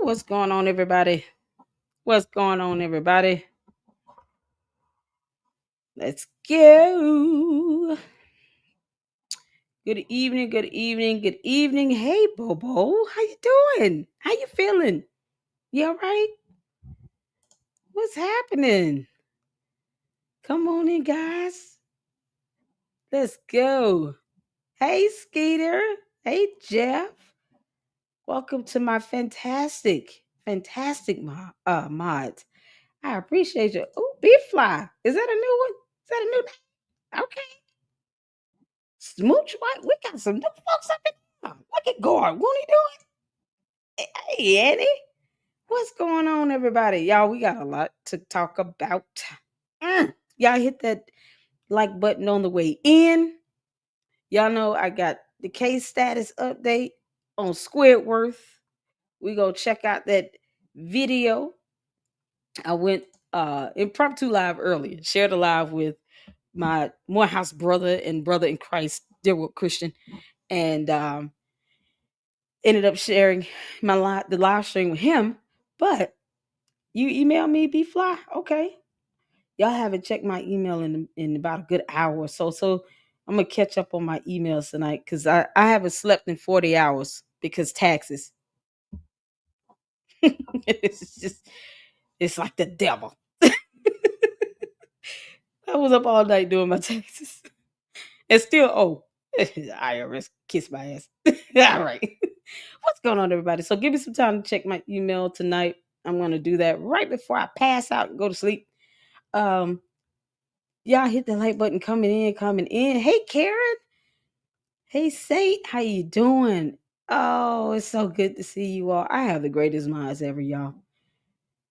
What's going on, everybody? What's going on, everybody? Let's go. Good evening, good evening, good evening. Hey, Bobo, how you doing? How you feeling? You all right? What's happening? Come on in, guys. Let's go. Hey, Skeeter. Hey, Jeff. Welcome to my fantastic mods. I appreciate you. Oh, Beef Fly. Is that a new one? Is that a new name? Okay. Smooch White, we got some new folks up in here. Look at Gord. Won't he do it? Hey, Eddie. What's going on, everybody? Y'all, we got a lot to talk about. Y'all hit that like button on the way in. Y'all know I got the case status update on Squidworth. We go check out that video. I went impromptu live earlier, shared a live with my Morehouse brother and brother in Christ, Dearwood Christian, and ended up sharing the live stream with him. But you email me, B Fly, okay? Y'all haven't checked my email in about a good hour or so, so I'm gonna catch up on my emails tonight because I haven't slept in 40 hours because taxes. It's like the devil. I was up all night doing my taxes. And still, IRS kiss my ass. All right. What's going on, everybody? So give me some time to check my email tonight. I'm gonna do that right before I pass out and go to sleep. Um, y'all hit the like button coming in. Hey, Karen. Hey, Saint, how you doing? Oh, it's so good to see you all. I have the greatest minds ever, y'all.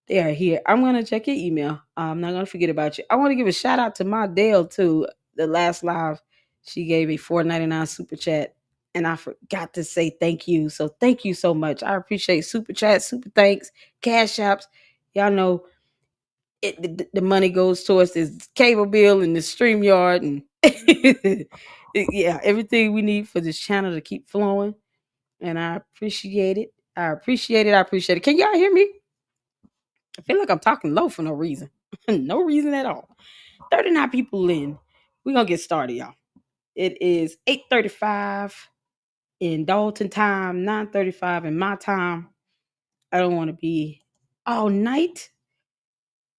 They are here. I'm gonna check your email. I'm not gonna forget about you. I want to give a shout out to my Dale too. The last live, she gave a $4.99 super chat, and I forgot to say thank you. So thank you so much. I appreciate super chats, super thanks, cash apps. Y'all know the money goes towards this cable bill and the StreamYard and yeah, everything we need for this channel to keep flowing. And I appreciate it. I appreciate it. I appreciate it. Can y'all hear me? I feel like I'm talking low for no reason. No reason at all. 39 people in. We're gonna get started, y'all. It is 8:35 in Dalton time, 9:35 in my time. I don't want to be all night.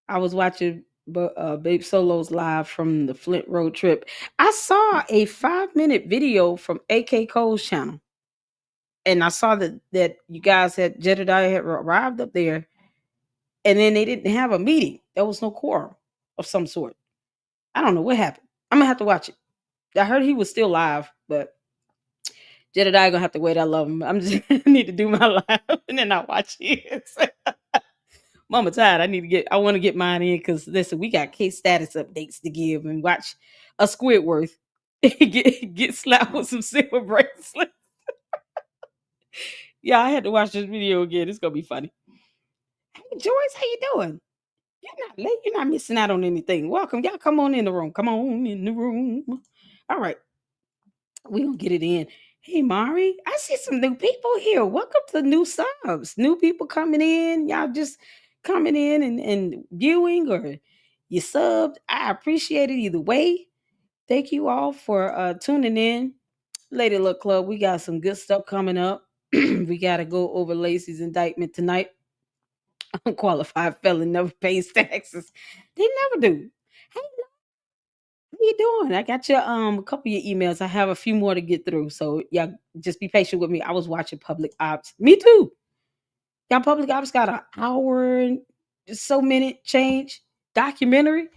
I was watching Babe Solo's live from the Flint road trip. I saw a 5-minute video from AK Cole's channel. And I saw that you guys Jedediah had arrived up there, and then they didn't have a meeting. There was no quorum of some sort. I don't know what happened. I'm gonna have to watch it. I heard he was still live, but Jedediah gonna have to wait. I love him. I'm just I need to do my live and then I watch his. Mama tired. I want to get mine in because listen, we got case status updates to give and watch a Squidworth get slapped with some silver bracelets. Yeah, I had to watch this video again. It's gonna be funny. Hey Joyce, how you doing? You're not late. You're not missing out on anything. Welcome. Y'all come on in the room. Come on in the room. All right. We're gonna get it in. Hey Mari, I see some new people here. Welcome to new subs. New people coming in. Y'all just coming in and viewing or you subbed. I appreciate it either way. Thank you all for tuning in. Lady Luck Club, we got some good stuff coming up. We gotta go over Lacey's indictment tonight. Unqualified felon never pays taxes. They never do. Hey, how you doing? I got your a couple of your emails. I have a few more to get through. So y'all just be patient with me. I was watching Public Ops. Me too. Y'all Public Ops got an hour and so minute change documentary.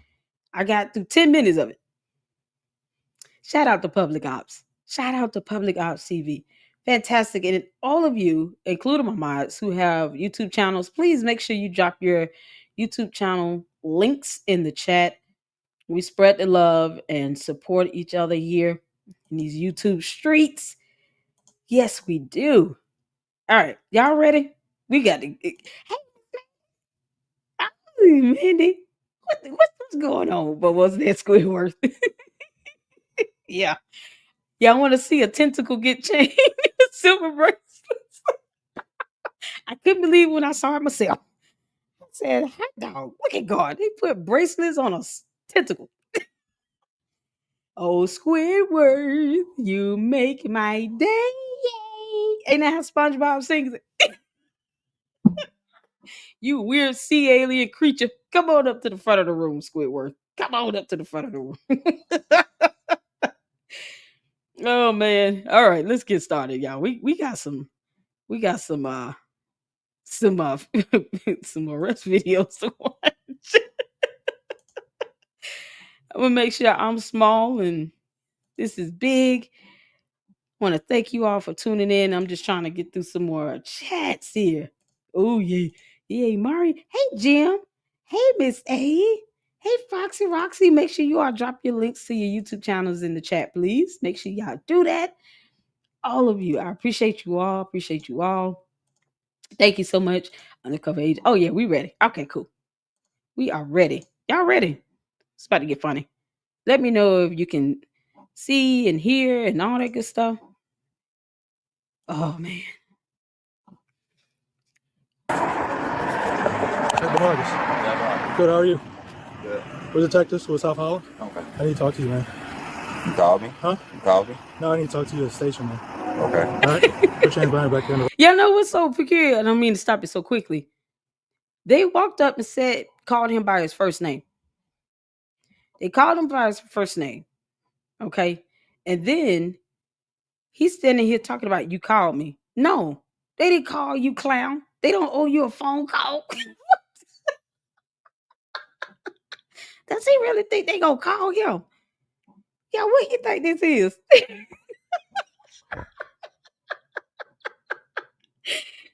I got through 10 minutes of it. Shout out to Public Ops. Shout out to Public Ops TV. Fantastic. And all of you, including my mods who have YouTube channels, please make sure you drop your YouTube channel links in the chat. We spread the love and support each other here in these YouTube streets. Yes, we do. All right, y'all ready? We got to. Hey, Mindy, what's going on? But was that Squidworth? Yeah, y'all want to see a tentacle get changed? Silver bracelets. I couldn't believe when I saw it myself. I said, hot dog, look at God. They put bracelets on a tentacle. Oh, Squidworth, you make my day. Yay. Ain't that how SpongeBob sings it? You weird sea alien creature. Come on up to the front of the room, Squidworth. Come on up to the front of the room. Oh man. All right, let's get started, y'all. We got some some some arrest videos to watch. I'm gonna make sure I'm small and this is big. Want to thank you all for tuning in. I'm just trying to get through some more chats here. Oh yeah, yeah, Mari. Hey Jim. Hey Miss A. Hey Foxy Roxy. Make sure you all drop your links to your YouTube channels in the chat, please. Make sure y'all do that. All of you, I appreciate you all. Appreciate you all. Thank you so much. Undercover Agent. Oh yeah, we ready. Okay, cool. We are ready. Y'all ready? It's about to get funny. Let me know if you can see and hear and all that good stuff. Oh man. Hey, Demarkus. Good, how are you? Good. We're detectives with South Holland. Okay. I need to talk to you, man. You called me? Huh? You called me? No, I need to talk to you at the station, man. Okay. All right? Put your hands behind your back there. Y'all know what's so peculiar? I don't mean to stop it so quickly. They walked up and called him by his first name. They called him by his first name. Okay. And then he's standing here talking about, you called me. No, they didn't call you, clown. They don't owe you a phone call. Does he really think they gonna call him? Yeah, what you think this is?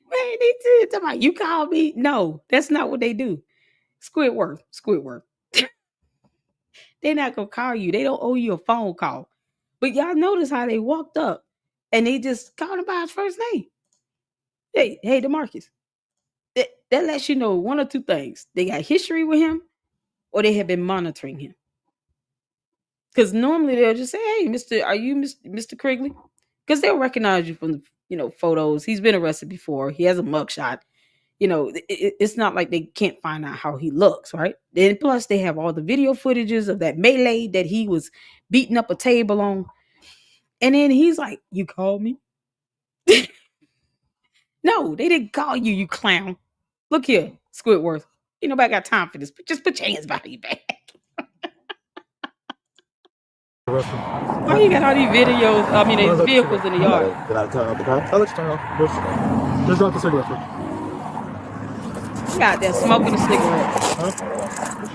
Man, they did talking about, you called me. No, that's not what they do. Squidworth. They're not gonna call you. They don't owe you a phone call. But y'all notice how they walked up and they just called him by his first name. Hey, Demarkus. That lets you know one or two things. They got history with him or they have been monitoring him. Because normally they'll just say, hey, are you Mr. Criggley? Because they'll recognize you from the photos. He's been arrested before. He has a mugshot. It's not like they can't find out how he looks, right? Then plus they have all the video footages of that melee that he was beating up a table on. And then he's like, you called me? No, they didn't call you, you clown. Look here, Squidworth. Ain't nobody got time for this. Just put your hands behind your back. Why you got all these videos? I mean, these vehicles in the yard. Did I turn off the car? I'll let you turn off. Just drop the cigarette. You out there smoking a cigarette. Huh?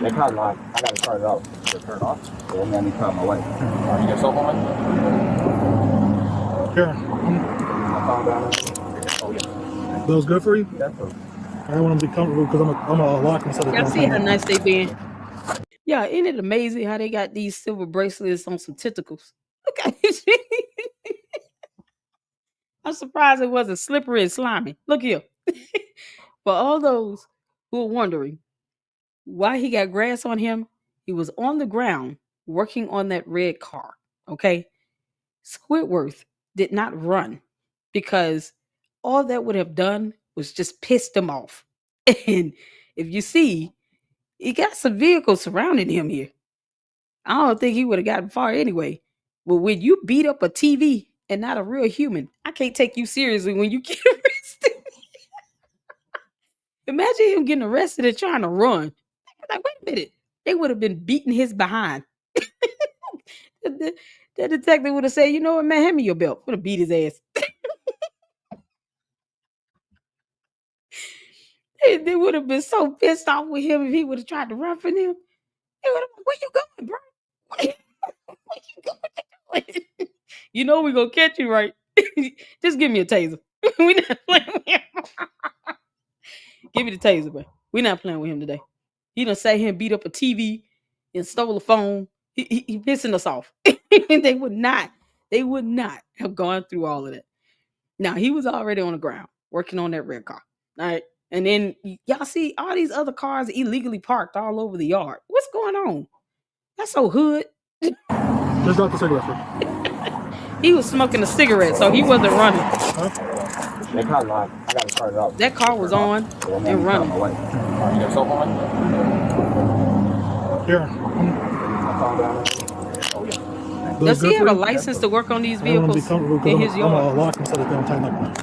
They kind of like, I got to turn it off. To turn it off. So let me turn my way. You got soap on me? Here. I found out. Oh, yeah. Those good for you? That's okay. I want them to be comfortable because I'm a lock instead of. Y'all see how nice they been? Yeah, isn't it amazing how they got these silver bracelets on some tentacles? Okay. I'm surprised it wasn't slippery and slimy. Look here. For all those who are wondering why he got grass on him, he was on the ground working on that red car. Okay. Squidworth did not run because all that would have done was just pissed him off. And if you see, he got some vehicles surrounding him here. I don't think he would have gotten far anyway. But when you beat up a TV and not a real human, I can't take you seriously when you get arrested. Imagine him getting arrested and trying to run. Like, wait a minute. They would have been beating his behind. The detective would have said, you know what, man, hand me your belt. Would have beat his ass. They would have been so pissed off with him if he would have tried to run from them. They would have been, where you going, bro? Where you going? You know we're going to catch you, right? Just give me a taser. We not playing with him. Give me the taser, bro. We're not playing with him today. He done sat here and beat up a TV and stole a phone. He pissing us off. They would not have gone through all of that. Now, he was already on the ground working on that red car. All right. And then y'all see all these other cars illegally parked all over the yard. What's going on? That's so hood. Just drop the cigarette. He was smoking a cigarette, so he wasn't running. Huh? They kind of like, I gotta start it off. That car was on and running. Away. Alright, you got cell phone? Here. Oh yeah. Does he have a license to work on these vehicles in his yard? I'm lock them so that they don't tighten up.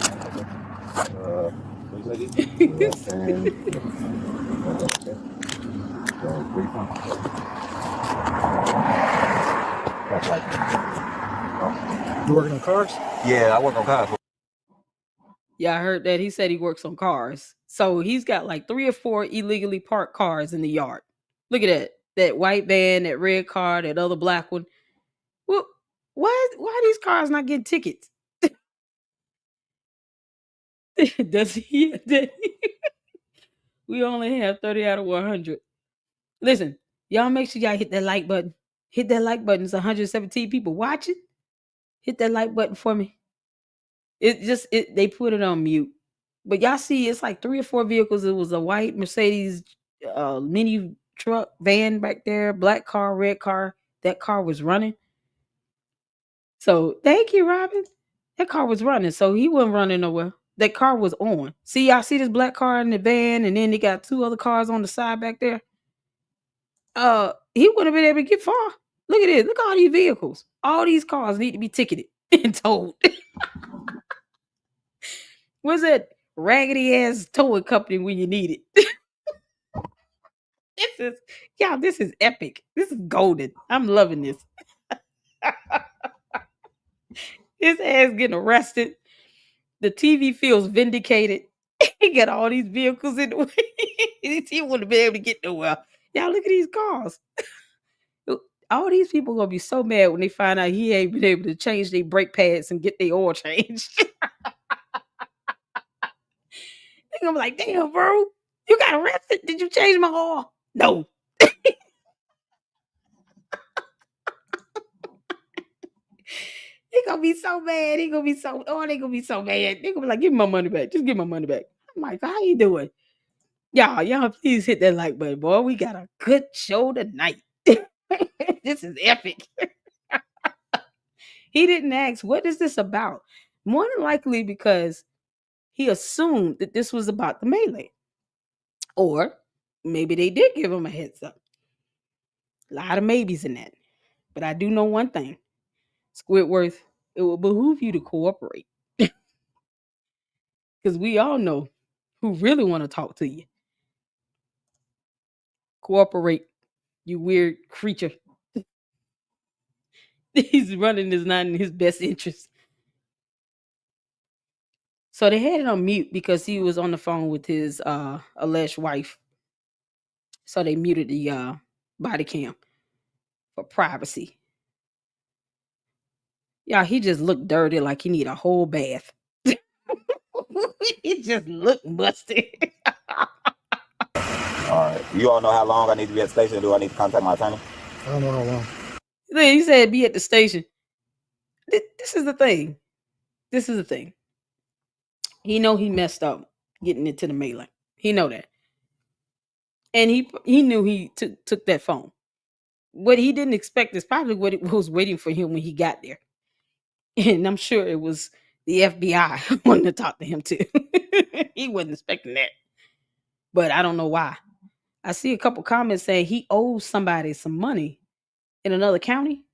You working on cars? Yeah, I work on cars. Yeah, I heard that. He said he works on cars. So he's got like 3 or 4 illegally parked cars in the yard. Look at that. That white van, that red car, that other black one. Well, why are these cars not getting tickets? Does he? We only have 30 out of 100. Listen, y'all make sure y'all hit that like button. Hit that like button. It's 117 people watching. Hit that like button for me. They put it on mute. But y'all see, it's like 3 or 4 vehicles. It was a white Mercedes mini truck van back there, black car, red car. That car was running. So thank you, Robin. That car was running, so he wasn't running nowhere. That car was on. See, y'all see this black car in the van, and then they got 2 other cars on the side back there. He wouldn't have been able to get far. Look at this. Look at all these vehicles. All these cars need to be ticketed and towed. Where's that raggedy ass towing company when you need it? This is epic. This is golden. I'm loving this. His ass getting arrested. The TV feels vindicated. He got all these vehicles in the way. He wouldn't be able to get nowhere. Y'all look at these cars. All these people gonna be so mad when they find out he ain't been able to change their brake pads and get their oil changed. They gonna be like, damn, bro, you got arrested. Did you change my oil? No. He gonna be so mad. They gonna be so mad. They gonna be like, give me my money back. Just give my money back. I'm like, how you doing? Y'all please hit that like button, boy. We got a good show tonight. This is epic. He didn't ask, what is this about? More than likely because he assumed that this was about the melee. Or maybe they did give him a heads up. A lot of maybes in that. But I do know one thing. Squidworth, it will behoove you to cooperate. Because we all know who really want to talk to you. Cooperate, you weird creature. He's running is not in his best interest. So they had it on mute because he was on the phone with his alleged wife. So they muted the body cam for privacy. Yeah, he just looked dirty like he need a whole bath. He just looked musty. All right. You all know how long I need to be at the station? Do I need to contact my attorney? I don't know how long. He said be at the station. This is the thing. He know he messed up getting into the melee. He know that. And he knew he took that phone. What he didn't expect is probably what it was waiting for him when he got there. And I'm sure it was the FBI wanting to talk to him too. He wasn't expecting that. But I don't know why. I see a couple comments saying he owes somebody some money in another county.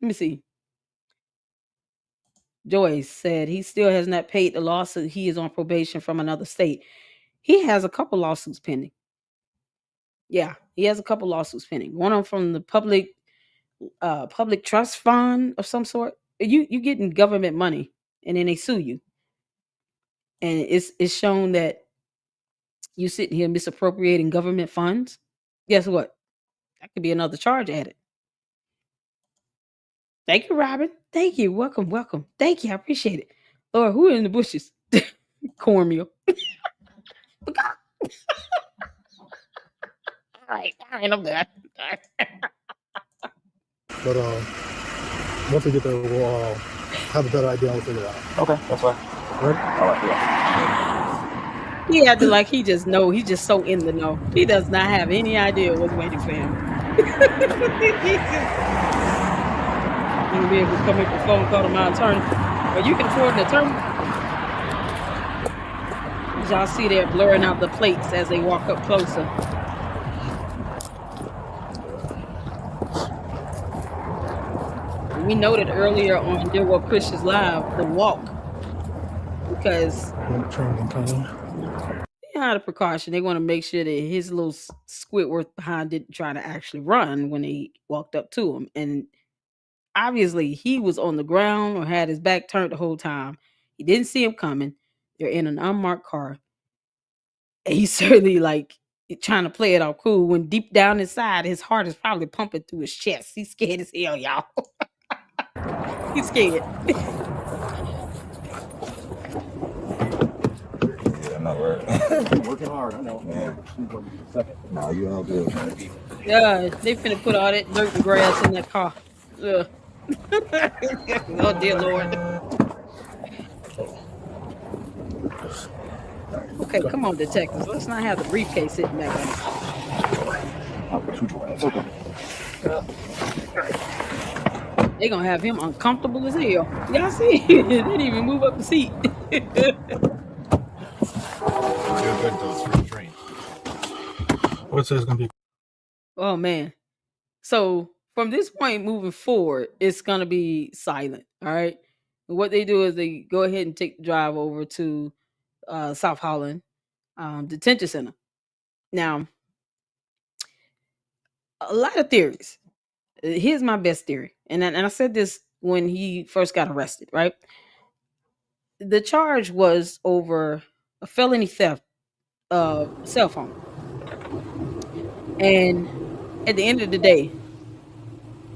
Let me see. Joyce said he still has not paid the lawsuit. He is on probation from another state. He has a couple lawsuits pending. Yeah, he has a couple lawsuits pending. One of them from the public trust fund of some sort. You getting government money and then they sue you. And it's shown that you sitting here misappropriating government funds. Guess what? That could be another charge added. Thank you, Robin. Thank you. Welcome. Thank you. I appreciate it. Lord, who in the bushes? Cornmeal. All right, I'm done. But once we get there, we'll have a better idea. We'll figure it out. Okay, that's fine. Right? All right, yeah. He acted like he just know. He's just so in the know. He does not have any idea what's waiting for him. You'll be able to come make a phone call to my attorney. Or you can afford an attorney. Y'all see they're blurring out the plates as they walk up closer. We noted earlier on Dear Well Christians Live the walk because Train coming. out of precaution, they want to make sure that his little Squidworth behind didn't try to actually run when they walked up to him. And obviously, he was on the ground or had his back turned the whole time. He didn't see him coming. They're in an unmarked car. And he's certainly like trying to play it all cool when deep down inside, his heart is probably pumping through his chest. He's scared as hell, y'all. He's scared. Yeah, I'm not worried. Working hard, I know. Man. No, you all good, man. Yeah, they finna put all that dirt and grass in that car. Ugh. Oh dear Lord. Okay, come on, detectives. Let's not have the briefcase sitting back on. They're gonna have him uncomfortable as hell. Y'all see? They didn't even move up the seat. What's this gonna be? Oh man. So from this point moving forward, it's gonna be silent. All right. And what they do is they go ahead and take the drive over to South Holland Detention Center. Now, a lot of theories. Here's my best theory, and I said this when he first got arrested. Right. The charge was over a felony theft of a cell phone, and at the end of the day,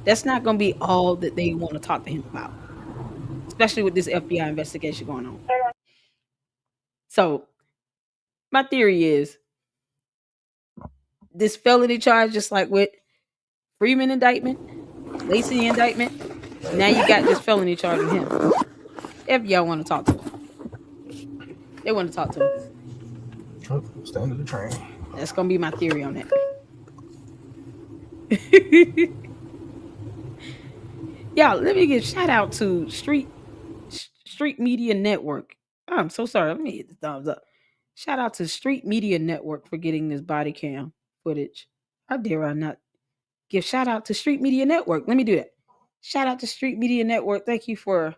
that's not going to be all that they want to talk to him about, especially with this FBI investigation going on. So, my theory is this felony charge, just like with Freeman indictment, Lacey indictment, now you got this felony charge with him. FBI want to talk to him. They want to talk to him. Oh, stand to the train. That's going to be my theory on that. Y'all, let me give a shout out to Street Media Network. Oh, I'm so sorry. Let me hit the thumbs up. Shout out to Street Media Network for getting this body cam footage. How dare I not give shout out to Street Media Network? Let me do that. Shout out to Street Media Network. Thank you for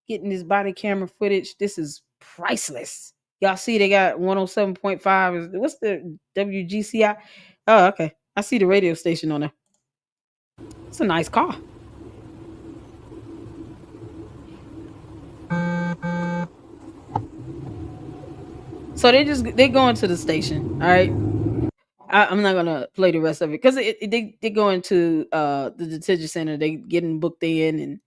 getting this body camera footage. This is priceless. Y'all see they got 107.5. What's the WGCI? Oh, okay. I see the radio station on there. It's a nice car. So they go into the station. All right. I'm not gonna play the rest of it because they go into the detention center. They getting booked in and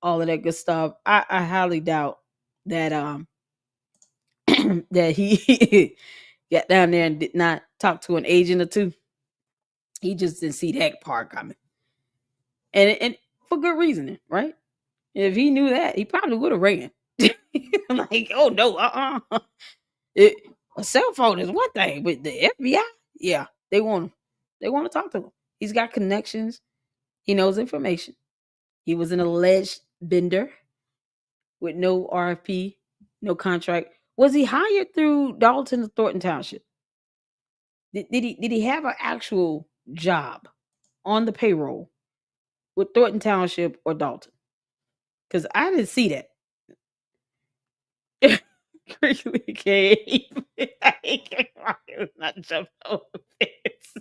all of that good stuff. I highly doubt that that he got down there and did not talk to an agent or two. He just didn't see that part coming, and for good reasoning, right? If he knew that, he probably would have ran. Like, oh no, a cell phone is one thing, but the FBI, yeah, they want him. They want to talk to him. He's got connections. He knows information. He was an alleged bender with no RFP, no contract. Was he hired through Dalton or Thornton Township? Did he have an actual job on the payroll with Thornton Township or Dalton? Because I didn't see that. Criggley came. I not jump over this.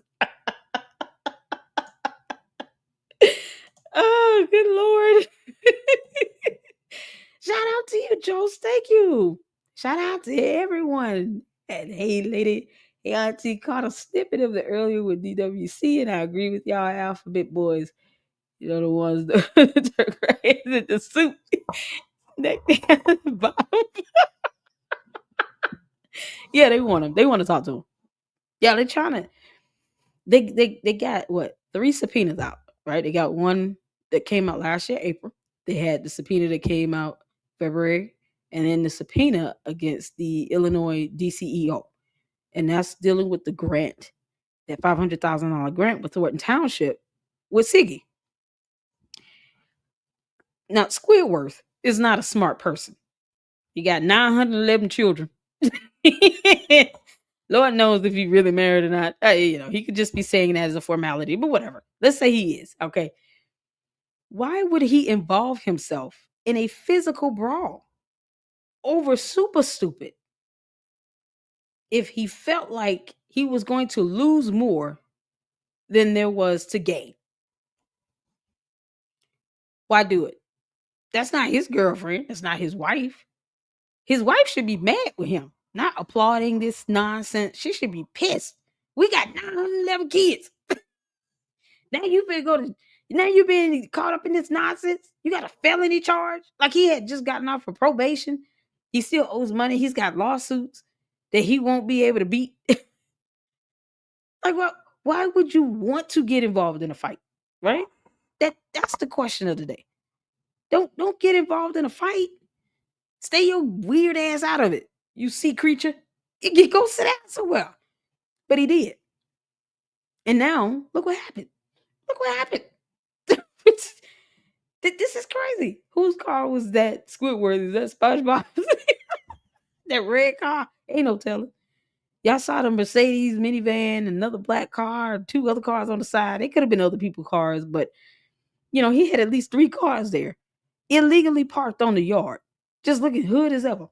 Oh, good Lord. Shout out to you, Jones. Thank you. Shout out to everyone. And hey, lady, hey, Auntie caught a snippet of it earlier with DWC, and I agree with y'all alphabet boys. You know, the ones that are crazy, the suit. Neck down at the bottom. Yeah, they want him. They want to talk to him. Yeah, they're trying to. They got what 3 subpoenas out, right? They got one that came out last year, April. They had the subpoena that came out February, and then the subpoena against the Illinois DCEO, and that's dealing with the grant, that $500,000 grant with Thornton Township with Siggy. Now, Squidworth is not a smart person. He got 911 children. Lord knows if he really married or not. He could just be saying that as a formality, but whatever. Let's say he is. Okay. Why would he involve himself in a physical brawl over super stupid if he felt like he was going to lose more than there was to gain? Why do it? That's not his girlfriend. That's not his wife. His wife should be mad with him, not applauding this nonsense. She should be pissed. We got 911 kids. Now you've been now you've been caught up in this nonsense. You got a felony charge. Like he had just gotten off for probation. He still owes money. He's got lawsuits that he won't be able to beat. Like what? Why would you want to get involved in a fight? Right? That's the question of the day. Don't get involved in a fight. Stay your weird ass out of it. You sea creature. You go sit down somewhere. But he did. And now look what happened. Look what happened. This is crazy. Whose car was that? Squidworth? Is that SpongeBob? That red car? Ain't no telling. Y'all saw the Mercedes minivan, another black car, two other cars on the side. They could have been other people's cars, but he had at least 3 cars there, illegally parked on the yard, just looking hood as ever.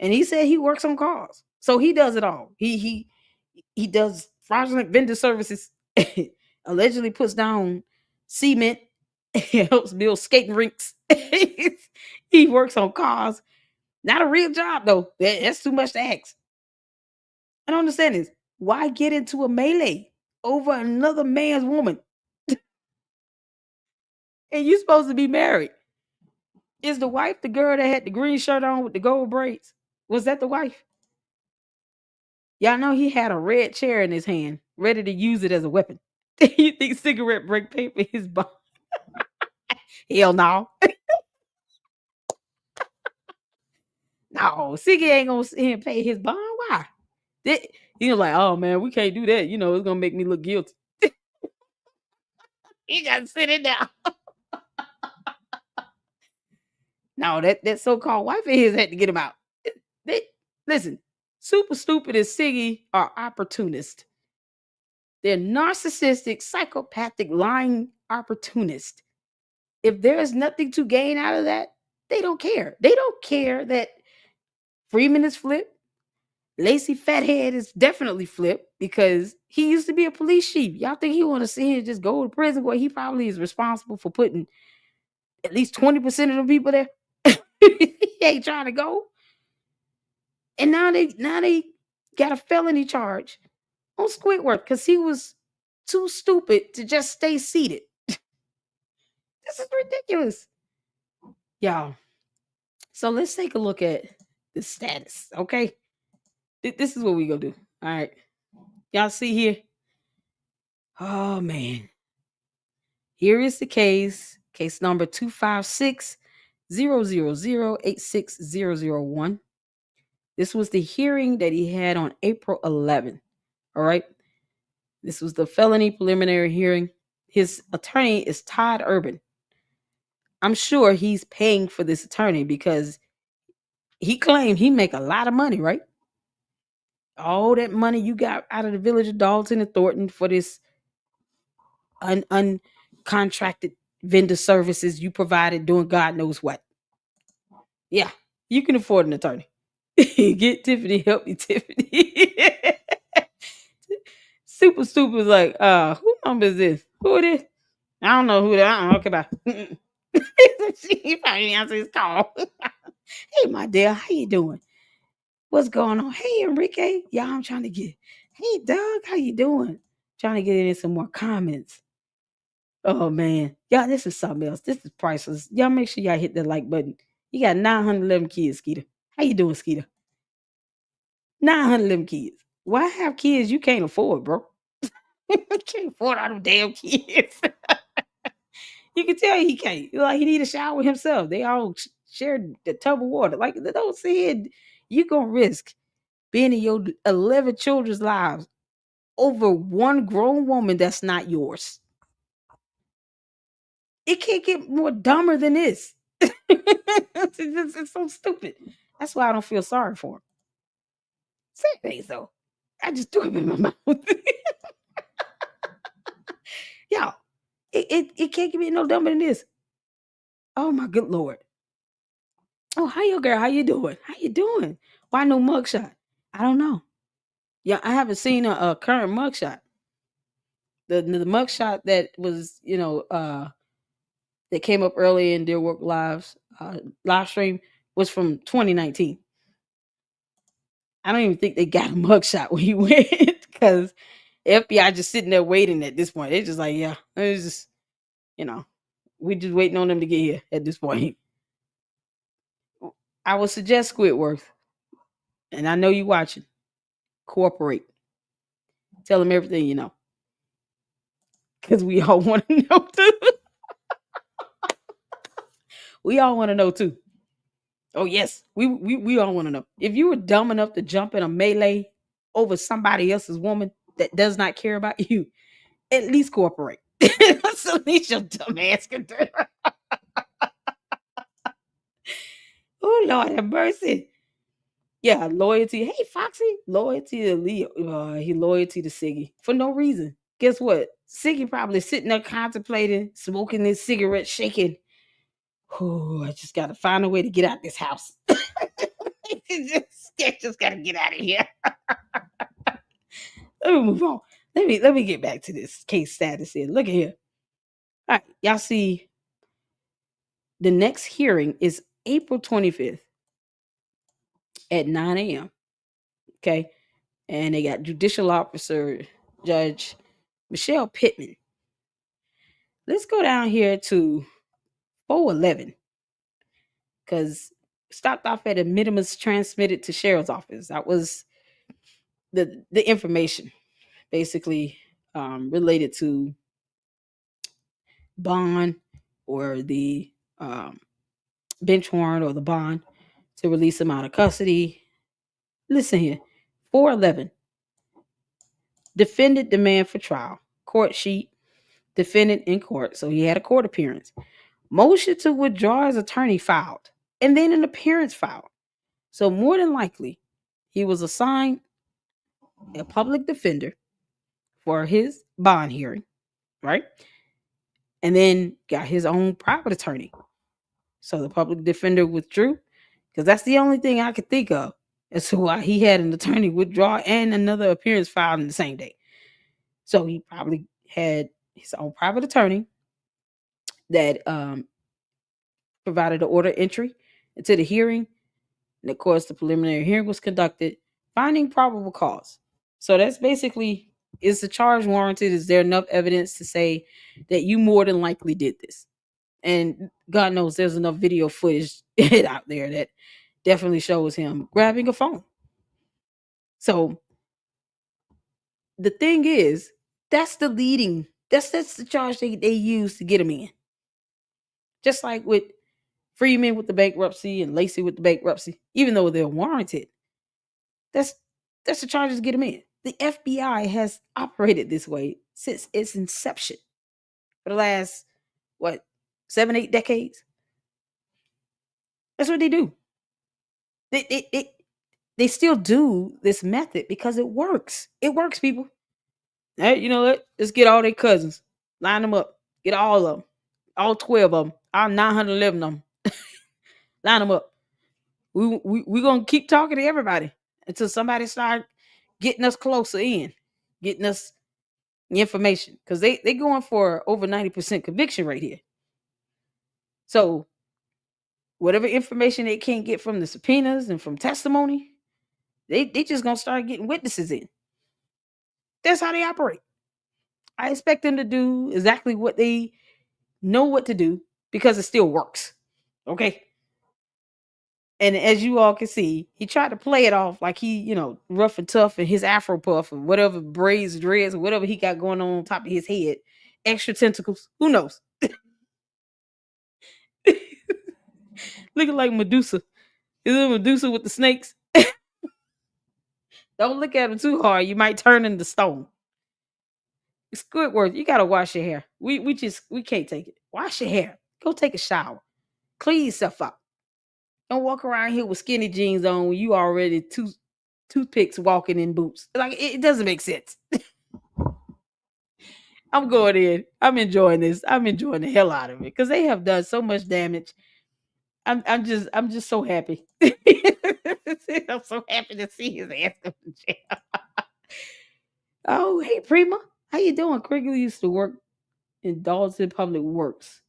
And he said he works on cars, so he does it all. He does fraudulent vendor services, allegedly puts down cement, helps build skating rinks. He works on cars. Not a real job though. That's too much to ask. I don't understand this. Why get into a melee over another man's woman? And you supposed to be married. Is the wife the girl that had the green shirt on with the gold braids? Was that the wife? Y'all know he had a red chair in his hand, ready to use it as a weapon. You think cigarette break paper is bond? Hell no. No, Siggy ain't gonna sit here and pay his bond. Why? He was like, oh man, we can't do that. It's gonna make me look guilty. He gotta sit it down. No, that so-called wife of his had to get him out. They, listen, super stupid and Siggy are opportunists. They're narcissistic, psychopathic, lying opportunists. If there is nothing to gain out of that, they don't care. They don't care that Freeman is flipped. Lacey Fathead is definitely flipped because he used to be a police chief. Y'all think he want to see him just go to prison where he probably is responsible for putting at least 20% of the people there? He ain't trying to go. And now they got a felony charge on Squidworth because he was too stupid to just stay seated. This is ridiculous. Y'all. So let's take a look at the status, okay? This is what we gonna do. All right. Y'all see here? Oh man. Here is the case number 256-000-86001. This was the hearing that he had on April 11th. All right. This was the felony preliminary hearing. His attorney is Todd Urban. I'm sure he's paying for this attorney because he claimed he make a lot of money, right? All that money you got out of the village of Dalton and Thornton for this uncontracted vendor services you provided doing God knows what. Yeah, you can afford an attorney. Get Tiffany, help me, Tiffany. Super stupid was like, who number is this? Who it is? I don't know who that. I don't know. Okay, bye. He probably answer his call. Hey, my dear, how you doing? What's going on? Hey, Enrique. Yeah, I'm trying to get. Hey, Doug, how you doing? Trying to get in some more comments. Oh man, y'all, this is something else. This is priceless. Y'all make sure y'all hit the like button. You got 911 kids, Skeeter. How you doing, Skeeter? 911 kids. Why have kids you can't afford, bro? You can't afford all them damn kids. You can tell he can't. Like he need a shower himself. They all share the tub of water. Like don't say it. You gonna risk being in your 11 children's lives over one grown woman that's not yours. It can't get more dumber than this. It's so stupid. That's why I don't feel sorry for him. Say it ain't so. I just threw it in my mouth. Y'all, it can't get no dumber than this. Oh my good Lord. Oh, hi, your girl. How you doing? How you doing? Why no mugshot? I don't know. Yeah, I haven't seen a current mugshot. The mugshot that was, that came up early in Dear Work Live's live stream was from 2019. I don't even think they got a mugshot when he went because FBI just sitting there waiting at this point. They're just like, yeah, it's just, we just waiting on them to get here at this point. I would suggest Squidworth, and I know you watching. Cooperate. Tell them everything you know, because we all want to know too. We all want to know too. Oh yes, we all want to know. If you were dumb enough to jump in a melee over somebody else's woman that does not care about you, at least cooperate. That's at least your dumb ass can do. Oh Lord have mercy. Yeah, loyalty. Hey Foxy, loyalty to Leo. He loyalty to Siggy for no reason. Guess what? Siggy probably sitting there contemplating, smoking his cigarette, shaking. Oh, I just gotta find a way to get out this house. just gotta get out of here. Let me move on. Let me get back to this case status here. Look at here. All right, y'all see the next hearing is April 25th at 9 a.m. Okay. And they got Judicial Officer Judge Michelle Pittman. Let's go down here to 411 because stopped off at a minimus transmitted to Sheriff's office. That was the information basically related to bond or the bench warrant or the bond to release him out of custody. Listen here, 411. Defendant demand for trial. Court sheet. Defendant in court. So he had a court appearance. Motion to withdraw his attorney filed. And then an appearance filed. So more than likely, he was assigned a public defender for his bond hearing, right? And then got his own private attorney. So the public defender withdrew because that's the only thing I could think of as to why he had an attorney withdraw and another appearance filed in the same day. So he probably had his own private attorney that provided an order entry into the hearing. And of course, the preliminary hearing was conducted, finding probable cause. So that's basically, is the charge warranted? Is there enough evidence to say that you more than likely did this? And God knows there's enough video footage out there that definitely shows him grabbing a phone. So the thing is, that's the leading, that's the charge they use to get him in. Just like with Freeman with the bankruptcy and Lacey with the bankruptcy, even though they're warranted, that's the charges to get him in. The FBI has operated this way since its inception for the last 7-8 decades. That's what they do. They still do this method because it works. It works, people. Hey, you know what? Let's get all their cousins, line them up, get all of them, all 12 of them, all 911 of them, line them up. We gonna keep talking to everybody until somebody start getting us closer in, getting us information, because they going for over 90% conviction rate here. So whatever information they can't get from the subpoenas and from testimony, they just gonna start getting witnesses in. That's how they operate. I expect them to do exactly what they know what to do because it still works. Okay. And as you all can see, he tried to play it off like he, rough and tough and his Afro puff and whatever braids, dreads, or whatever he got going on top of his head. Extra tentacles. Who knows? Looking like Medusa. Is it Medusa with the snakes? Don't look at him too hard. You might turn into stone. Squidworth, you gotta wash your hair. We can't take it. Wash your hair. Go take a shower. Clean yourself up. Don't walk around here with skinny jeans on when you already toothpicks walking in boots. Like it doesn't make sense. I'm going in. I'm enjoying this. I'm enjoying the hell out of it because they have done so much damage. I'm just so happy. I'm so happy to see his ass go to jail. Oh, hey Prima. How you doing? Criggley used to work in Dalton Public Works.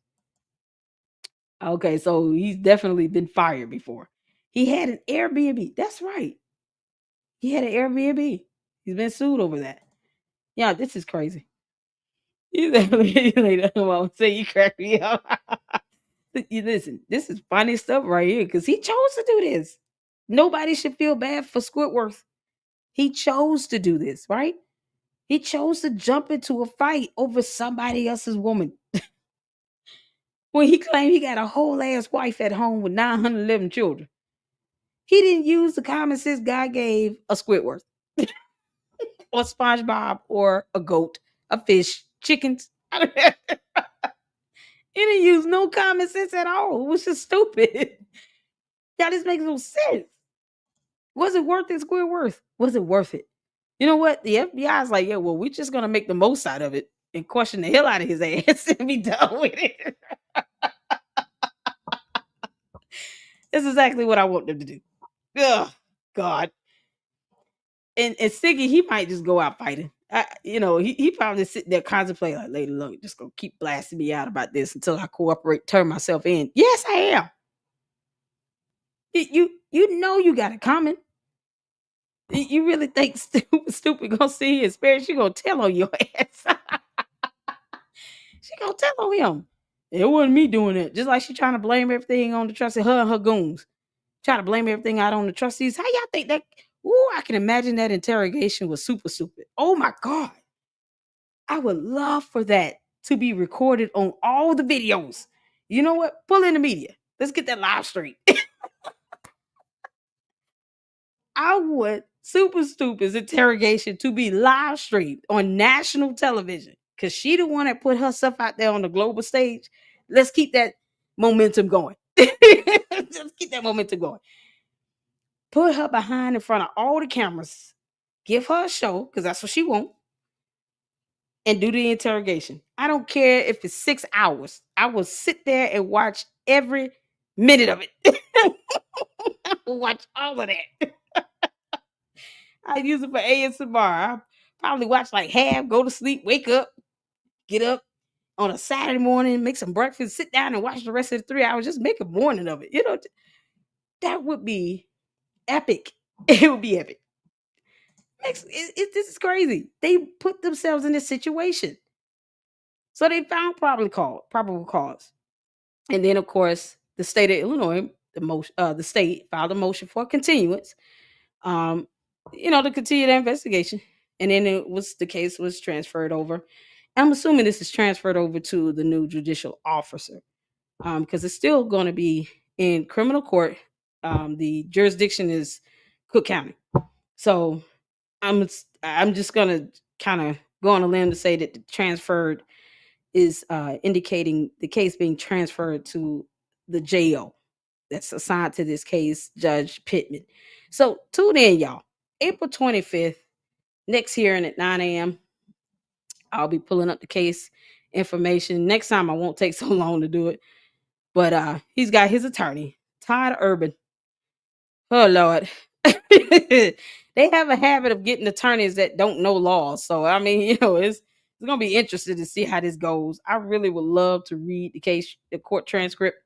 Okay, so he's definitely been fired before. He had an Airbnb. That's right. He had an Airbnb. He's been sued over that. Yeah, this is crazy. You later. Well, say you crack me up. You listen, this is funny stuff right here because he chose to do this. Nobody should feel bad for Squidworth. He chose to do this, right? He chose to jump into a fight over somebody else's woman. When he claimed he got a whole ass wife at home with 911 children. He didn't use the common sense God gave a Squidworth or SpongeBob or a goat, a fish, chickens. He didn't use no common sense at all. It was just stupid. That just makes no sense. Was it worth it, Squidworth? Was it worth it? You know what? The FBI is like, yeah, well, we're just gonna make the most out of it and question the hell out of his ass and be done with it. That's exactly what I want them to do. Ugh, God. And Siggy, he might just go out fighting. He probably sit there contemplating like, Lady Luck, just gonna keep blasting me out about this until I cooperate, turn myself in. Yes, I am. You know you got it coming. You really think stupid gonna see his parents? She gonna tell on your ass. She gonna tell on him. It wasn't me doing it. Just like she trying to blame everything on the trustee, her and her goons. Trying to blame everything out on the trustees. How y'all think that? Ooh, I can imagine that interrogation was super stupid. Oh my God. I would love for that to be recorded on all the videos. You know what? Pull in the media. Let's get that live straight. I would super stupid's interrogation to be live streamed on national television because she the one that put herself out there on the global stage. Let's keep that momentum going. Let's keep that momentum going. Put her behind in front of all the cameras. Give her a show because that's what she wants. And do the interrogation. I don't care if it's 6 hours. I will sit there and watch every minute of it. I will watch all of that. I use it for ASMR. I probably watch like half, go to sleep, wake up, get up on a Saturday morning, make some breakfast, sit down and watch the rest of the 3 hours. Just make a morning of it. That would be epic. It would be epic. This is crazy. They put themselves in this situation. So they found probable cause. And then, of course, the state of Illinois, the state filed a motion for continuance, to continue the investigation. And then the case was transferred over. I'm assuming this is transferred over to the new judicial officer because it's still going to be in criminal court. The jurisdiction is Cook County. So I'm just going to kind of go on a limb to say that the transferred is indicating the case being transferred to the jail that's assigned to this case, Judge Pittman. So tune in, y'all. April 25th, next hearing at 9 a.m. I'll be pulling up the case information. Next time I won't take so long to do it. But he's got his attorney, Todd Urban. Oh Lord. They have a habit of getting attorneys that don't know laws. So I mean, it's gonna be interesting to see how this goes. I really would love to read the court transcript,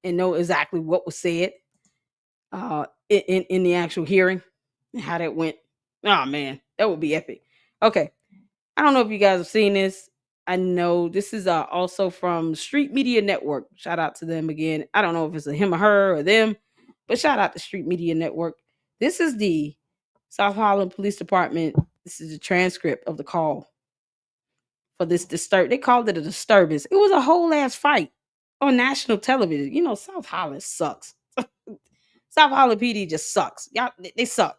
and know exactly what was said in the actual hearing and how that went. Oh man, that would be epic. Okay. I don't know if you guys have seen this. I know this is also from Street Media Network. Shout out to them again. I don't know if it's a him or her or them, but shout out to Street Media Network. This is the South Holland Police Department. This is a transcript of the call for this They called it a disturbance. It was a whole ass fight on national television. South Holland sucks. South Holland PD just sucks. Y'all, they suck.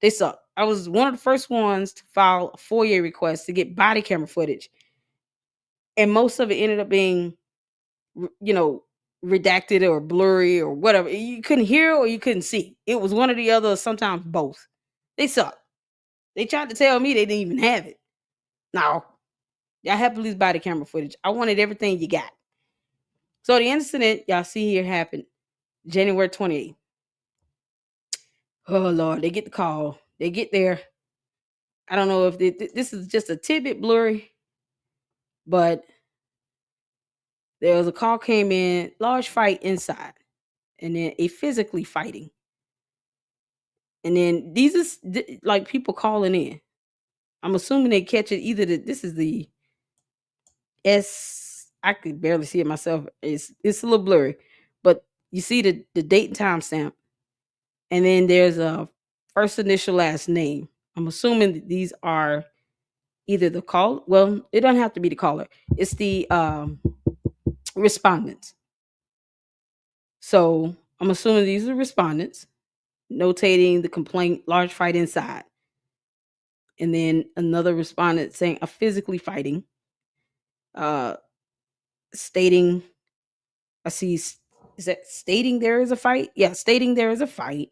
They suck. I was one of the first ones to file a FOIA request to get body camera footage. And most of it ended up being, redacted or blurry or whatever. You couldn't hear or you couldn't see. It was one or the other, sometimes both. They suck. They tried to tell me they didn't even have it. No. Y'all have police body camera footage. I wanted everything you got. So the incident y'all see here happened January 28th. Oh Lord, they get the call. They get there. I don't know if this is just a tidbit blurry, but there was a call came in, large fight inside, and then a physically fighting. And then these is like people calling in. I'm assuming they catch it either this is the I could barely see it myself. It's a little blurry, but you see the date and time stamp, and then there's a first initial last name. I'm assuming that these are either the call. Well, it doesn't have to be the caller. It's the respondents. So I'm assuming these are respondents notating the complaint, large fight inside, and then another respondent saying a physically fighting, stating. I see. Is that stating there is a fight? Yeah, stating there is a fight.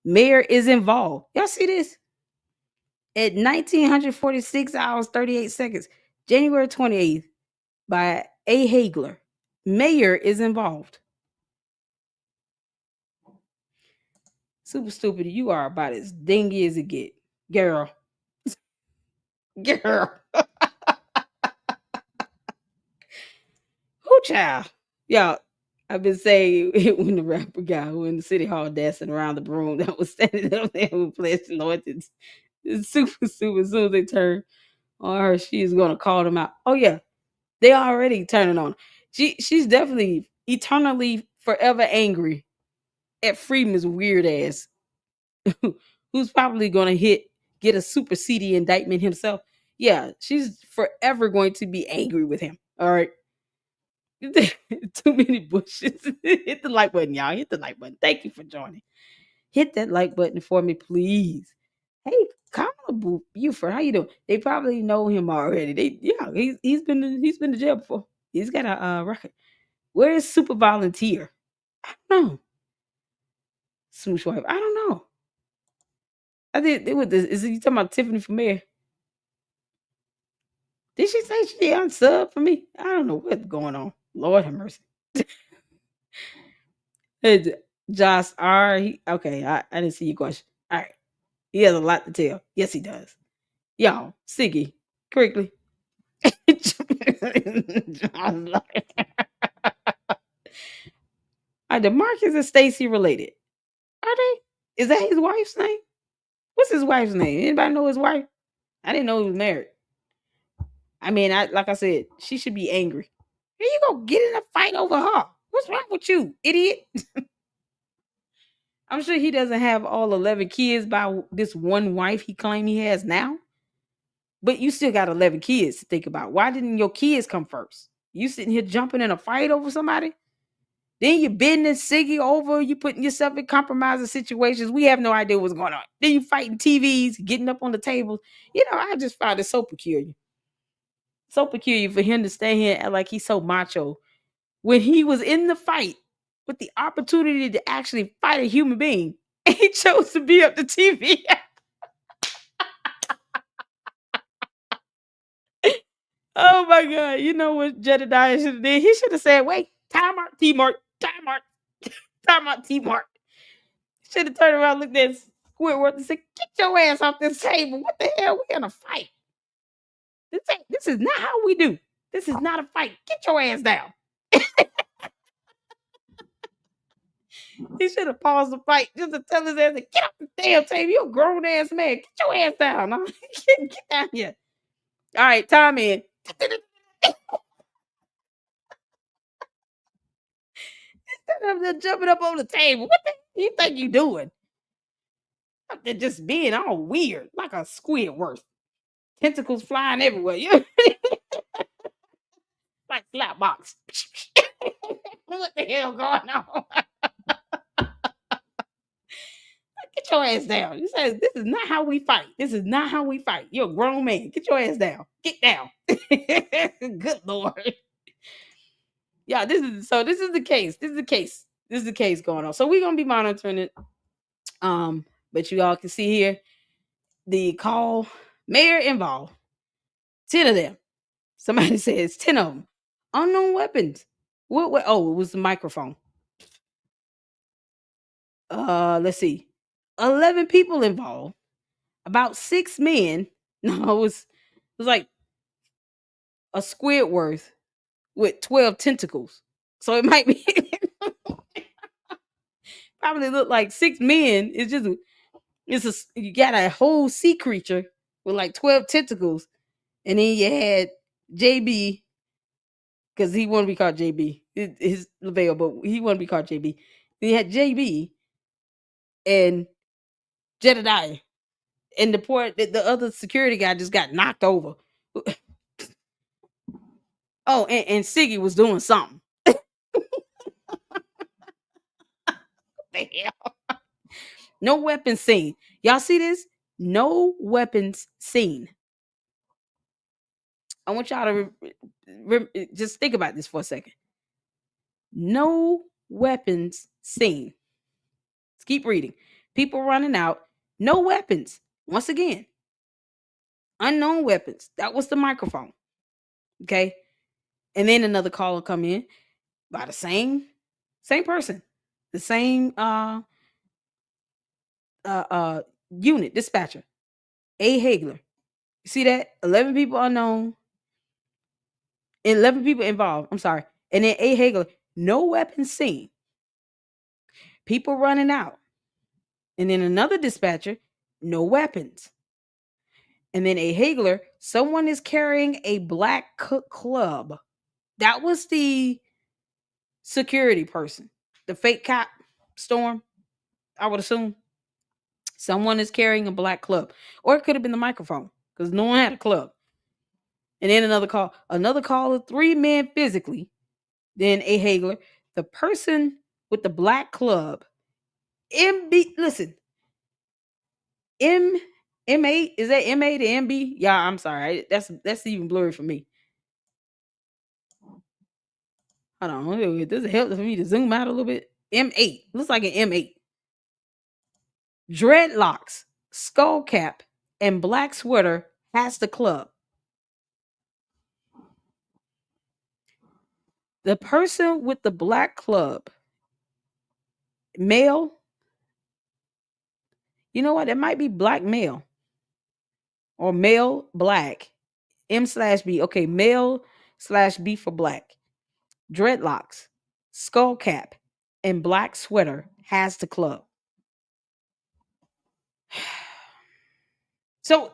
Mayor is involved. Y'all see this? At 1946 hours 38 seconds, January 28th, by A. Hagler. Mayor is involved. Super stupid. You are about as dingy as it get. Girl. Girl. Who child? Y'all, I've been saying when the rapper guy who in the city hall dancing around the broom that was standing up there with Flesh Anointed. It's super, super. As soon as they turn on her, she's gonna call them out. Oh yeah, they already turning on. She's definitely eternally forever angry at Freeman's weird ass, who's probably gonna get a super seedy indictment himself. Yeah, she's forever going to be angry with him. All right. Too many bushes. Hit the like button, y'all. Hit the like button. Thank you for joining. Hit that like button for me, please. Hey, Kamala Buford, how you doing? They probably know him already. He's been to jail before. He's got a record. Where is Super Volunteer? I don't know. Smoosh wife. I don't know. I think it was this. Is he talking about Tiffany from Mayor? Did she say she unsub for me? I don't know what's going on. Lord have mercy. Hey, Josh R. Okay, I didn't see your question. All right. He has a lot to tell. Yes, he does. Y'all, Siggy, Criggley. Are Demarkus and Stacy related? Are they? Is that his wife's name? What's his wife's name? Anybody know his wife? I didn't know he was married. I mean, like I said, she should be angry. Here you go, get in a fight over her. What's wrong with you, idiot? I'm sure he doesn't have all 11 kids by this one wife he claimed he has now. But you still got 11 kids to think about. Why didn't your kids come first? You sitting here jumping in a fight over somebody? Then you bending Siggy over. You putting yourself in compromising situations. We have no idea what's going on. Then you fighting TVs, getting up on the tables. I just find it so peculiar. So peculiar for him to stay here and act like he's so macho. When he was in the fight with the opportunity to actually fight a human being, and he chose to be up the TV. Oh my God. You know what Jedediah should have did? He should have said, wait, time out, T-Mark, time out, time out, T-Mark. Should have turned around, looked at Squidworth and said, get your ass off this table. What the hell? We're in a fight. This is not how we do. This is not a fight. Get your ass down. He should have paused the fight just to tell his ass to get off the damn table. You're a grown ass man. Get your ass down. Get down here. All right, time in. Instead of jumping up on the table, what the hell you think you doing? They're just being all weird, like a Squidworth. Tentacles flying everywhere. Yeah. Like Slapbox. What the hell going on? Get your ass down. He says, this is not how we fight. This is not how we fight. You're a grown man. Get your ass down. Get down. Good Lord. Yeah, this is the case. This is the case going on. So we're gonna be monitoring it. But you all can see here, the call, mayor involved, 10 of them. Somebody says 10 of them. Unknown weapons. What? Oh, it was the microphone. Let's see. 11 people involved. About 6 men. No, it was like a Squidworth with 12 tentacles. So it might be probably look like 6 men. You got a whole sea creature with like 12 tentacles. And then you had JB, because he wanted to be called JB. His LaVale, but he wanted to be called JB. Then you had JB and Jedediah. And the other security guy just got knocked over. Oh, and Siggy was doing something. The hell? No weapons seen. Y'all see this? No weapons seen. I want y'all to just think about this for a second. No weapons seen. Let's keep reading. People running out. No weapons. Once again, unknown weapons. That was the microphone. Okay. And then another call will come in by the same person. The same unit, dispatcher. A. Hagler. You see that? 11 people unknown. 11 people involved. I'm sorry. And then A. Hagler. No weapons seen. People running out. And then another dispatcher. No weapons. And then A. Hagler. Someone is carrying a black club. That was the security person. The fake cop, Storm, I would assume. Someone is carrying a black club. Or it could have been the microphone, because no one had a club. And then another call. Another call of 3 men physically. Then A. Hagler. The person with the black club. Listen. M8, is that MA to MB? Yeah, I'm sorry. That's even blurry for me. Hold on. Does it help for me to zoom out a little bit? M8. Looks like an M8. Dreadlocks, skull cap, and black sweater has the club. The person with the black club, male. You know what? It might be black male. Or male black. M/B. Okay, male/B for black. Dreadlocks, skull cap, and black sweater has the club. So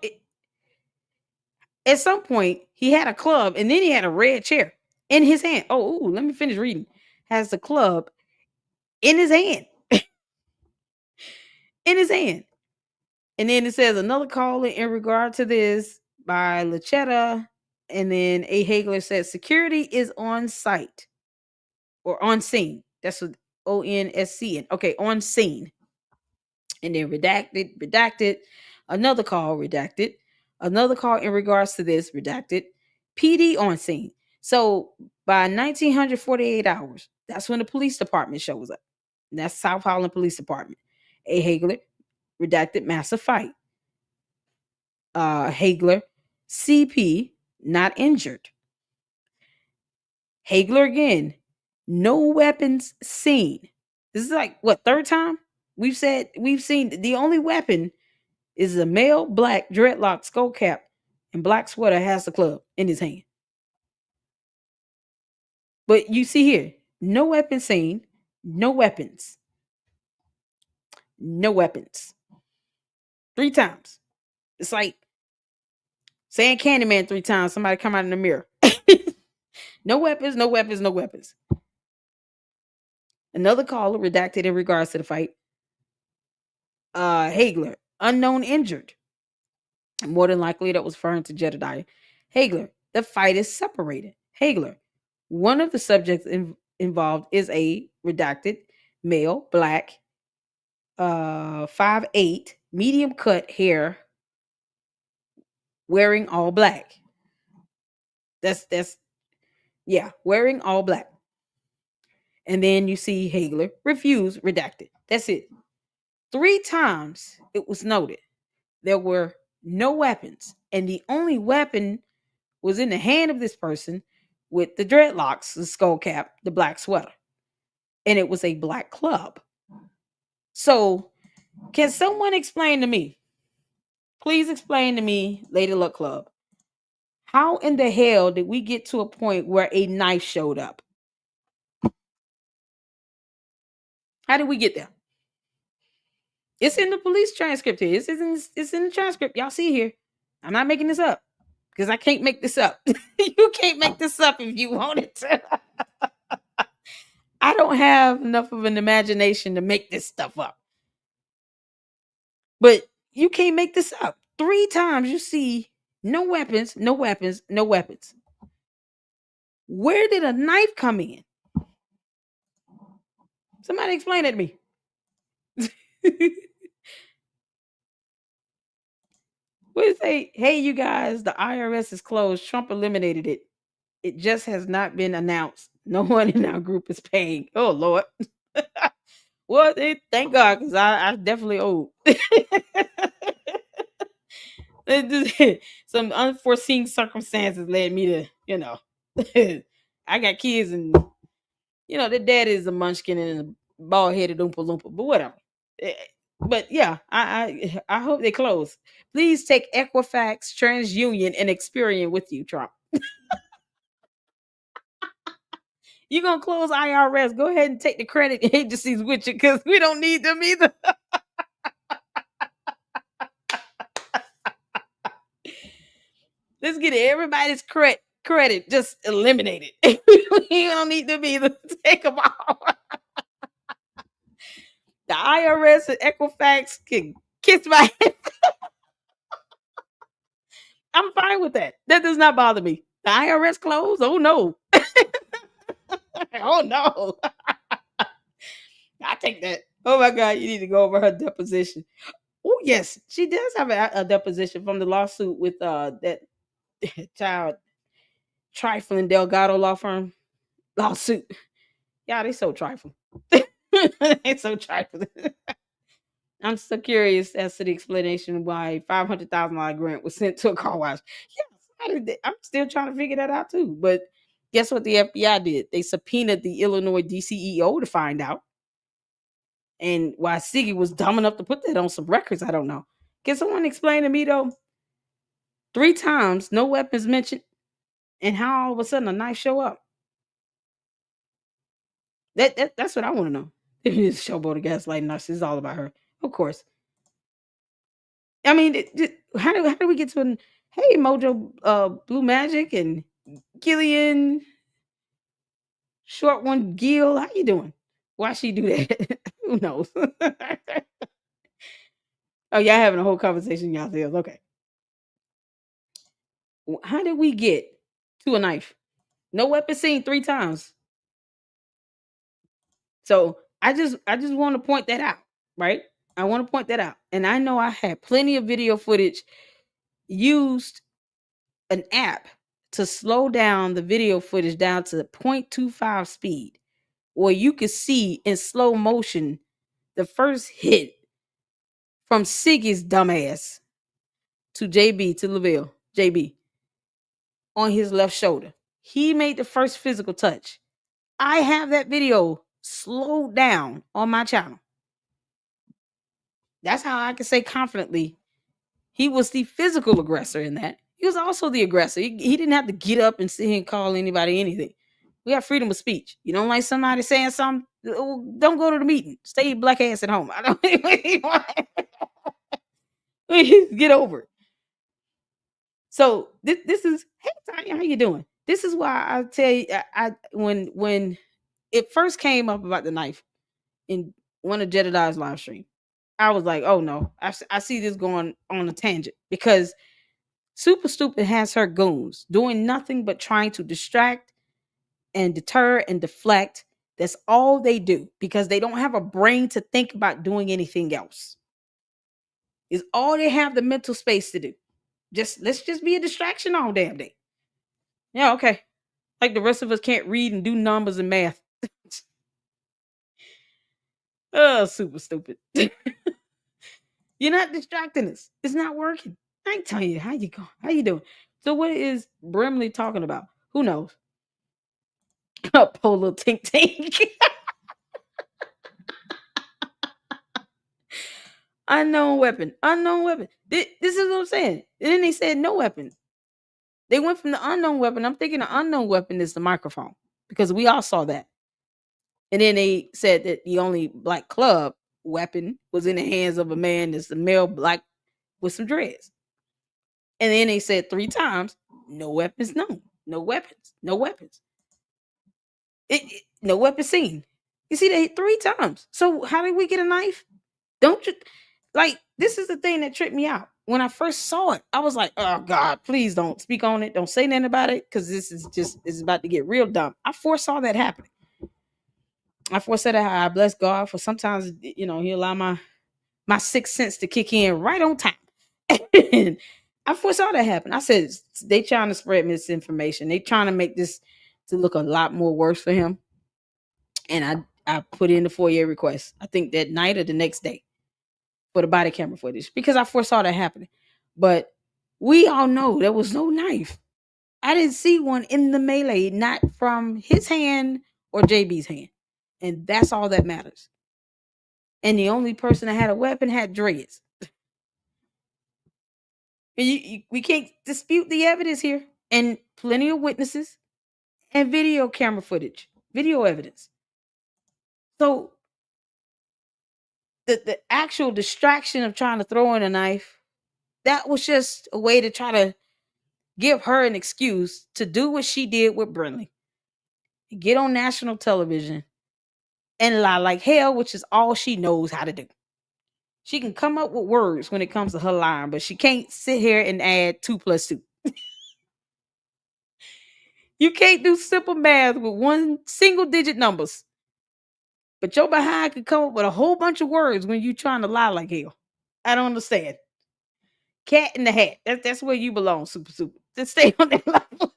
at some point, he had a club and then he had a red chair in his hand. Oh, let me finish reading. Has the club in his hand. In his hand. And then it says another call in regard to this by Lachetta. And then A. Hagler says security is on site or on scene. That's what ONSCN. Okay, on scene. And then redacted. Another call, redacted. Another call in regards to this, redacted. PD on scene. So by 1948 hours, that's when the police department shows up. And that's South Holland Police Department. A. Hagler, redacted, massive fight. Hagler, CP, not injured. Hagler again, no weapons seen. This is like what, third time we've seen the only weapon is a male black dreadlock skull cap and black sweater has the club in his hand. But you see here, no weapons seen, no weapons. No weapons. 3 times. It's like saying Candyman 3 times, somebody come out in the mirror. No weapons, no weapons, no weapons. Another caller redacted in regards to the fight. Hagler, unknown injured. More than likely that was referring to Jedediah. Hagler, the fight is separated. Hagler, one of the subjects involved is a redacted male, black, 5'8", medium cut hair, wearing all black. That's wearing all black. And then you see Hagler, refused, redacted. That's it. 3 times it was noted there were no weapons. And the only weapon was in the hand of this person with the dreadlocks, the skull cap, the black sweater. And it was a black club. So, can someone explain to me? Please explain to me, Lady Luck Club. How in the hell did we get to a point where a knife showed up? How did we get there? It's in the police transcript here. It's in the transcript. Y'all see here. I'm not making this up because I can't make this up. You can't make this up if you wanted to. I don't have enough of an imagination to make this stuff up. But you can't make this up. 3 times you see no weapons, no weapons, no weapons. Where did a knife come in? Somebody explain it to me. What is say? Hey, you guys, the IRS is closed. Trump eliminated it. It just has not been announced. No one in our group is paying. Oh Lord. Well, thank God, because I definitely owe. Some unforeseen circumstances led me to, I got kids and their dad is a munchkin and a bald headed oompa loompa, but whatever. But yeah, I hope they close. Please take Equifax, TransUnion, and Experian with you, Trump. You're gonna close IRS. Go ahead and take the credit agencies with you because we don't need them either. Let's get everybody's credit just eliminated. We don't need them either. Take them all. The IRS and Equifax can kiss my ass. I'm fine with that. That does not bother me. The IRS closed? Oh no. Oh no. I take that. Oh my God, you need to go over her deposition. Oh yes, she does have a deposition from the lawsuit with that child trifling Delgado law firm lawsuit. Yeah, they so trifling. They so trifling. I'm so curious as to the explanation why $500,000 grant was sent to a car wash. Yeah, I'm still trying to figure that out too. But guess what the FBI did? They subpoenaed the Illinois DCEO to find out. And why Siggy was dumb enough to put that on some records, I don't know. Can someone explain to me though? 3 times, no weapons mentioned, and how all of a sudden a knife show up. That's what I want to know. If it's Showboat, gaslighting narcissist, it's all about her, of course. I mean, how do we get to an hey Mojo, Blue Magic and Gillian, short one Gil? How you doing? Why she do that? Who knows? Oh, y'all having a whole conversation yourselves. Okay. How did we get to a knife? No weapon seen 3 times. So I just want to point that out, right? I want to point that out. And I know I had plenty of video footage, used an app to slow down the video footage down to 0.25 speed, where you could see in slow motion the first hit from Siggy's dumbass to JB, to LaVille, JB, on his left shoulder. He made the first physical touch. I have that video slowed down on my channel. That's how I can say confidently he was the physical aggressor in that. He was also the aggressor. He didn't have to get up and sit here and call anybody anything. We have freedom of speech. You don't like somebody saying something, don't go to the meeting. Stay your black ass at home. I don't get over it. So this is, hey Tanya, how you doing? This is why I tell you, when it first came up about the knife in one of Jedediah's live stream, I was like, oh no, I see this going on a tangent because Super Stupid has her goons doing nothing but trying to distract and deter and deflect. That's all they do because they don't have a brain to think about doing anything else. Is all they have the mental space to do. Let's just be a distraction all damn day. Yeah, okay. Like the rest of us can't read and do numbers and math. Oh, Super Stupid. You're not distracting us. It's not working. I ain't telling you how you going. How you doing? So what is Brimley talking about? Who knows? A polo tink tink. Unknown weapon. Unknown weapon. This is what I'm saying. And then they said no weapon. They went from the unknown weapon. I'm thinking the unknown weapon is the microphone because we all saw that. And then they said that the only black club weapon was in the hands of a man that's the male black with some dreads. And then they said 3 times, no weapons known. No weapons. No weapons. No weapon seen. You see that 3 times. So how did we get a knife? Don't you like this is the thing that tripped me out. When I first saw it, I was like, oh God, please don't speak on it. Don't say nothing about it. Cause this is about to get real dumb. I foresaw that happening. I foresaw that I bless God for sometimes, he allow my sixth sense to kick in right on time. And I foresaw that happen. I said they trying to spread misinformation. They trying to make this to look a lot more worse for him. And I put in the FOIA request. I think that night or the next day for the body camera footage because I foresaw that happening. But we all know there was no knife. I didn't see one in the melee, not from his hand or JB's hand. And that's all that matters. And the only person that had a weapon had dreads. And we can't dispute the evidence here. And plenty of witnesses and video camera footage, video evidence. So the actual distraction of trying to throw in a knife, that was just a way to try to give her an excuse to do what she did with Brinley. Get on national television and lie like hell, which is all she knows how to do. She can come up with words when it comes to her line, but she can't sit here and add 2 + 2. You can't do simple math with one single digit numbers. But your behind could come up with a whole bunch of words when you trying to lie like hell. I don't understand. Cat in the hat. That's where you belong, super. Just stay on that level.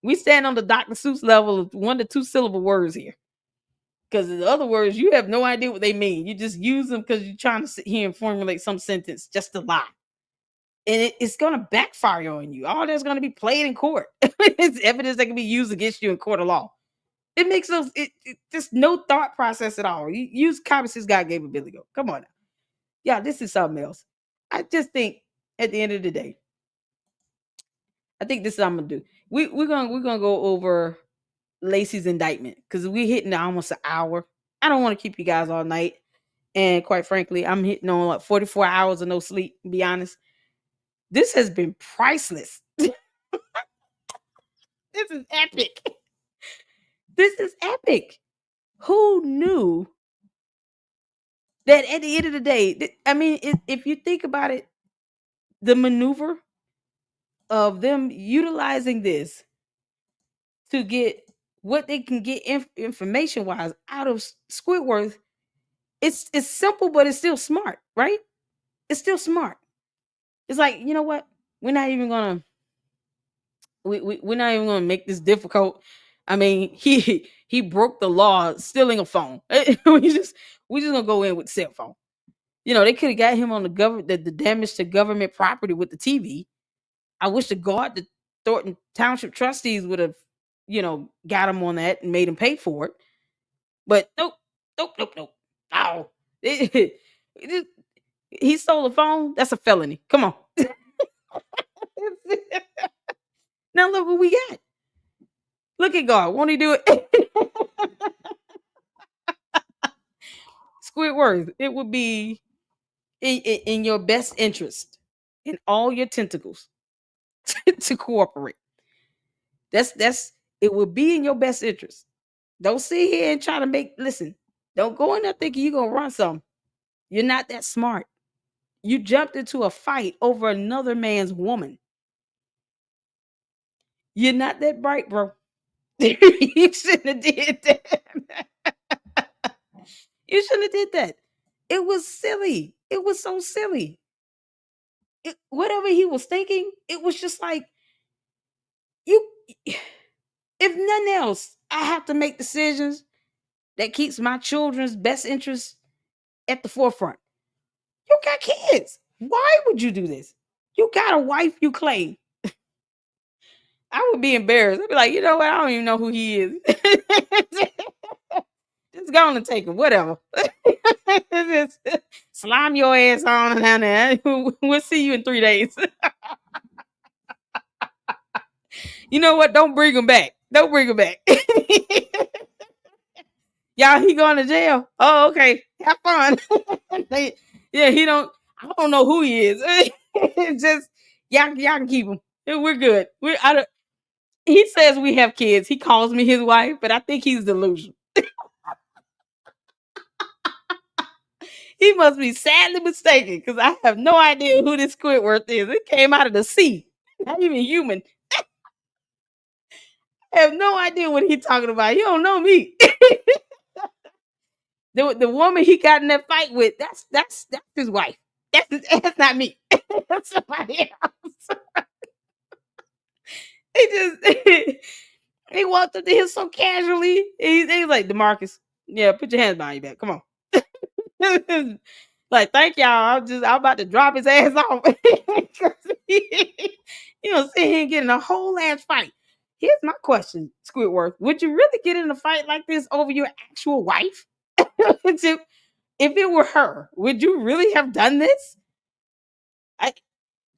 We stand on the Dr. Seuss level of 1 to 2 syllable words here. Because the other words, you have no idea what they mean. You just use them because you're trying to sit here and formulate some sentence just to lie. And it's going to backfire on you. All that's going to be played in court. It's evidence that can be used against you in court of law. It makes those just no thought process at all. You use common sense. God gave a Billy Goat. Come on now. Yeah, this is something else. I just think at the end of the day, I think this is what I'm gonna do. We're gonna go over Lacey's indictment because we're hitting almost an hour. I don't want to keep you guys all night. And quite frankly, I'm hitting on like 44 hours of no sleep, to be honest. This has been priceless. This is epic. This is epic. Who knew that at the end of the day, I mean, if you think about it, the maneuver of them utilizing this to get what they can get information wise out of Squidworth, it's simple, but it's still smart, right? It's still smart. It's like, you know what? We're not even gonna we're not even gonna make this difficult. I mean, he broke the law stealing a phone. We just gonna go in with cell phone. They could have got him on the damage to government property with the TV. I wish the Thornton Township trustees would have, got him on that and made him pay for it. But nope. Oh, he stole a phone. That's a felony. Come on. Now look what we got. Look at God. Won't he do it? Squidworth, it would be in your best interest, in all your tentacles, to cooperate. That's it would be in your best interest. Don't sit here and try to listen. Don't go in there thinking you're gonna run something. You're not that smart. You jumped into a fight over another man's woman. You're not that bright, bro. You shouldn't have did that. You shouldn't have did that. It was silly. It was so silly. Whatever he was thinking, it was just like you. If nothing else, I have to make decisions that keeps my children's best interests at the forefront. You got kids. Why would you do this? You got a wife you claim. I would be embarrassed. I'd be like, you know what? I don't even know who he is. Just go on and take him. Whatever. Just slime your ass on down there. We'll see you in 3 days. You know what? Don't bring him back. Don't bring him back. Y'all, he going to jail. Oh, okay. Have fun. Yeah, he don't. I don't know who he is. Just y'all can keep him. We're good. He says we have kids. He calls me his wife, but I think he's delusional. He must be sadly mistaken because I have no idea who this Squidworth is. It came out of the sea. Not even human. I have no idea what he's talking about. He don't know me. The woman he got in that fight with, that's his wife. That's not me. That's somebody else. He just he walked up to him so casually. He's like, Demarkus, yeah, put your hands behind your back. Come on. Like, thank y'all. I'm about to drop his ass off. See him getting a whole ass fight. Here's my question, Squidworth. Would you really get in a fight like this over your actual wife? If it were her, would you really have done this?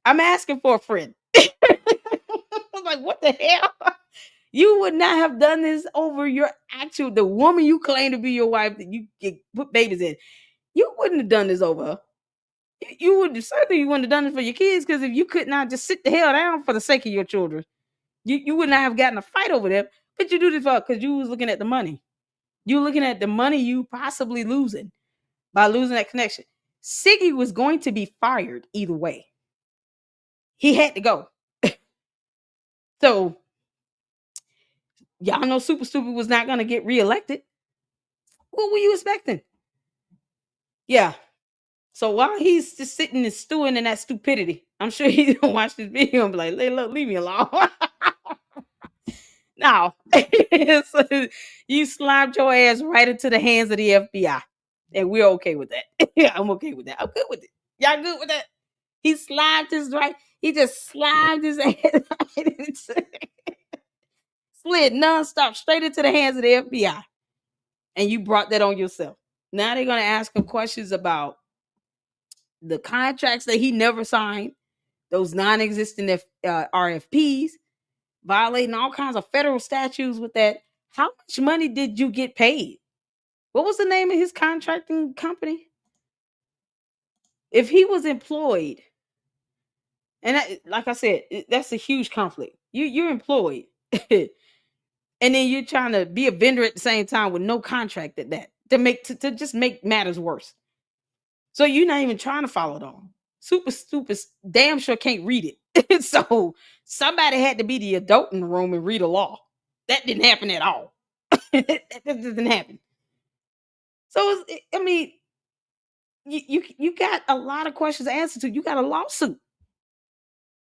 I'm asking for a friend. I'm like, what the hell? You would not have done this over the woman you claim to be your wife that you put babies in. You wouldn't have done this over her. You wouldn't have done it for your kids, because if you could not just sit the hell down for the sake of your children, you would not have gotten a fight over them. But you do this for because you was looking at the money. You looking at the money you possibly losing by losing that connection. Siggy was going to be fired either way. He had to go. So y'all know Super Stupid was not going to get reelected. What were you expecting? Yeah. So while he's just sitting and stewing in that stupidity, I'm sure he's gonna watch this video and be like, "Look, leave me alone." No. So you slimed your ass right into the hands of the FBI. And we're okay with that. Yeah, I'm okay with that. I'm good with it. Y'all good with that? He just slimed his ass right into slid nonstop straight into the hands of the FBI. And you brought that on yourself. Now they're gonna ask him questions about the contracts that he never signed, those non-existent RFPs, violating all kinds of federal statutes with that. How much money did you get paid? What was the name of his contracting company? If he was employed, and like I said, that's a huge conflict. You're employed, and then you're trying to be a vendor at the same time with no contract at that to just make matters worse. So you're not even trying to follow it on. Super stupid, damn sure can't read it. So somebody had to be the adult in the room and read a law. That didn't happen at all. That doesn't happen. So I mean, you got a lot of questions to answer to. You got a lawsuit.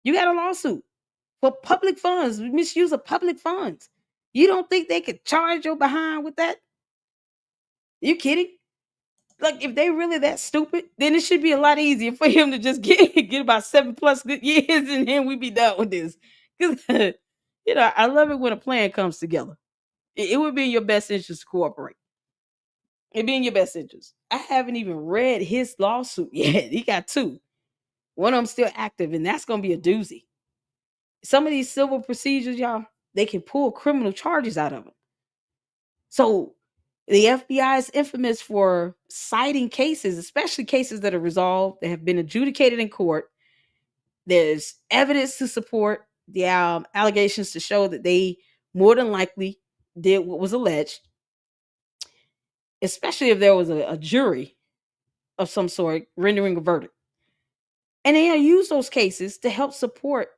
You got a lawsuit for public funds, misuse of public funds. You don't think they could charge your behind with that? You kidding? Like, if they really that stupid, then it should be a lot easier for him to just get about 7+ good years, and then we be done with this. Because I love it when a plan comes together. It would be in your best interest to cooperate. It'd be in your best interest. I haven't even read his lawsuit yet. He got 2. One of them still active, and that's gonna be a doozy. Some of these civil procedures, y'all, they can pull criminal charges out of them. So the FBI is infamous for citing cases, especially cases that are resolved, that have been adjudicated in court. There's evidence to support the allegations to show that they more than likely did what was alleged, especially if there was a jury of some sort rendering a verdict. And they use those cases to help support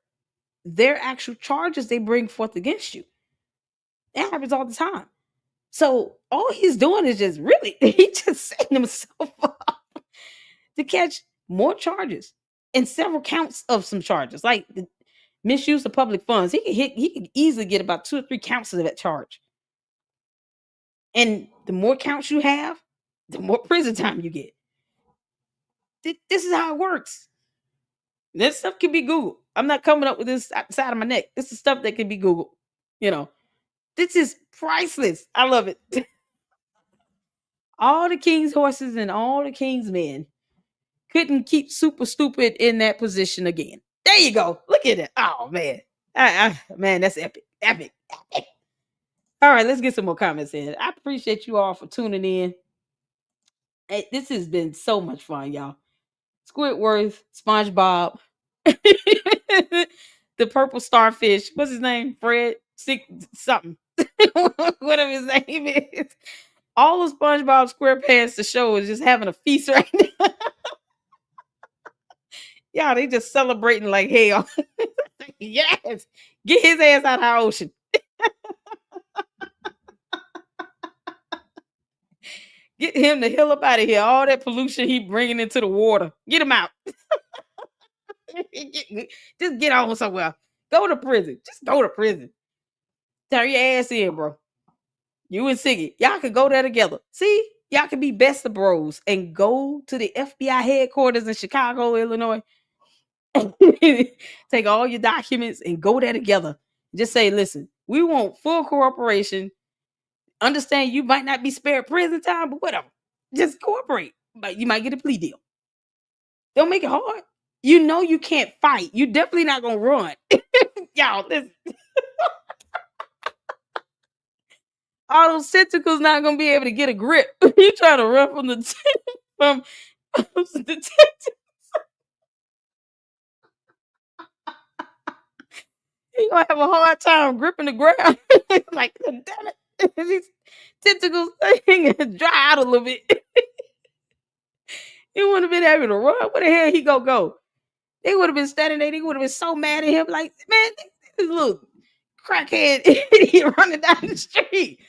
their actual charges they bring forth against you. That happens all the time. So all he's doing is he's just setting himself up to catch more charges and several counts of some charges, like the misuse of public funds. He could easily get about 2 or 3 counts of that charge. And the more counts you have, the more prison time you get. This is how it works. This stuff can be Googled. I'm not coming up with this outside of my neck. This is stuff that can be Googled. You know, this is priceless. I love it. All the king's horses and all the king's men couldn't keep super stupid in that position again. There you go. Look at it. Oh man. Man, that's epic. Epic. Epic. All right, let's get some more comments in. I appreciate you all for tuning in. Hey, this has been so much fun, y'all. Squidworth, SpongeBob, the purple starfish. What's his name? Fred? Something. Whatever his name is. All of SpongeBob SquarePants the show is just having a feast right now. Y'all, they just celebrating like hell. Yes. Get his ass out of our ocean. Get him the hell up out of here. All that pollution he bringing into the water. Get him out. Just get on somewhere. Go to prison. Just go to prison. Turn your ass in, bro. You and Siggy. Y'all can go there together. See? Y'all can be best of bros and go to the FBI headquarters in Chicago, Illinois. Take all your documents and go there together. Just say, listen, we want full cooperation. Understand you might not be spared prison time, but whatever. Just cooperate. But you might get a plea deal. Don't make it hard. You know you can't fight. You definitely not gonna run. Y'all, listen. All those tentacles not gonna be able to get a grip. You trying to run from the from the tentacles. You gonna have a hard time gripping the ground. Like, damn it. These tentacles dry out a little bit. He wouldn't have been able to run. Where the hell he go? They would have been standing there. They would have been so mad at him. Like, man, this little crackhead idiot running down the street.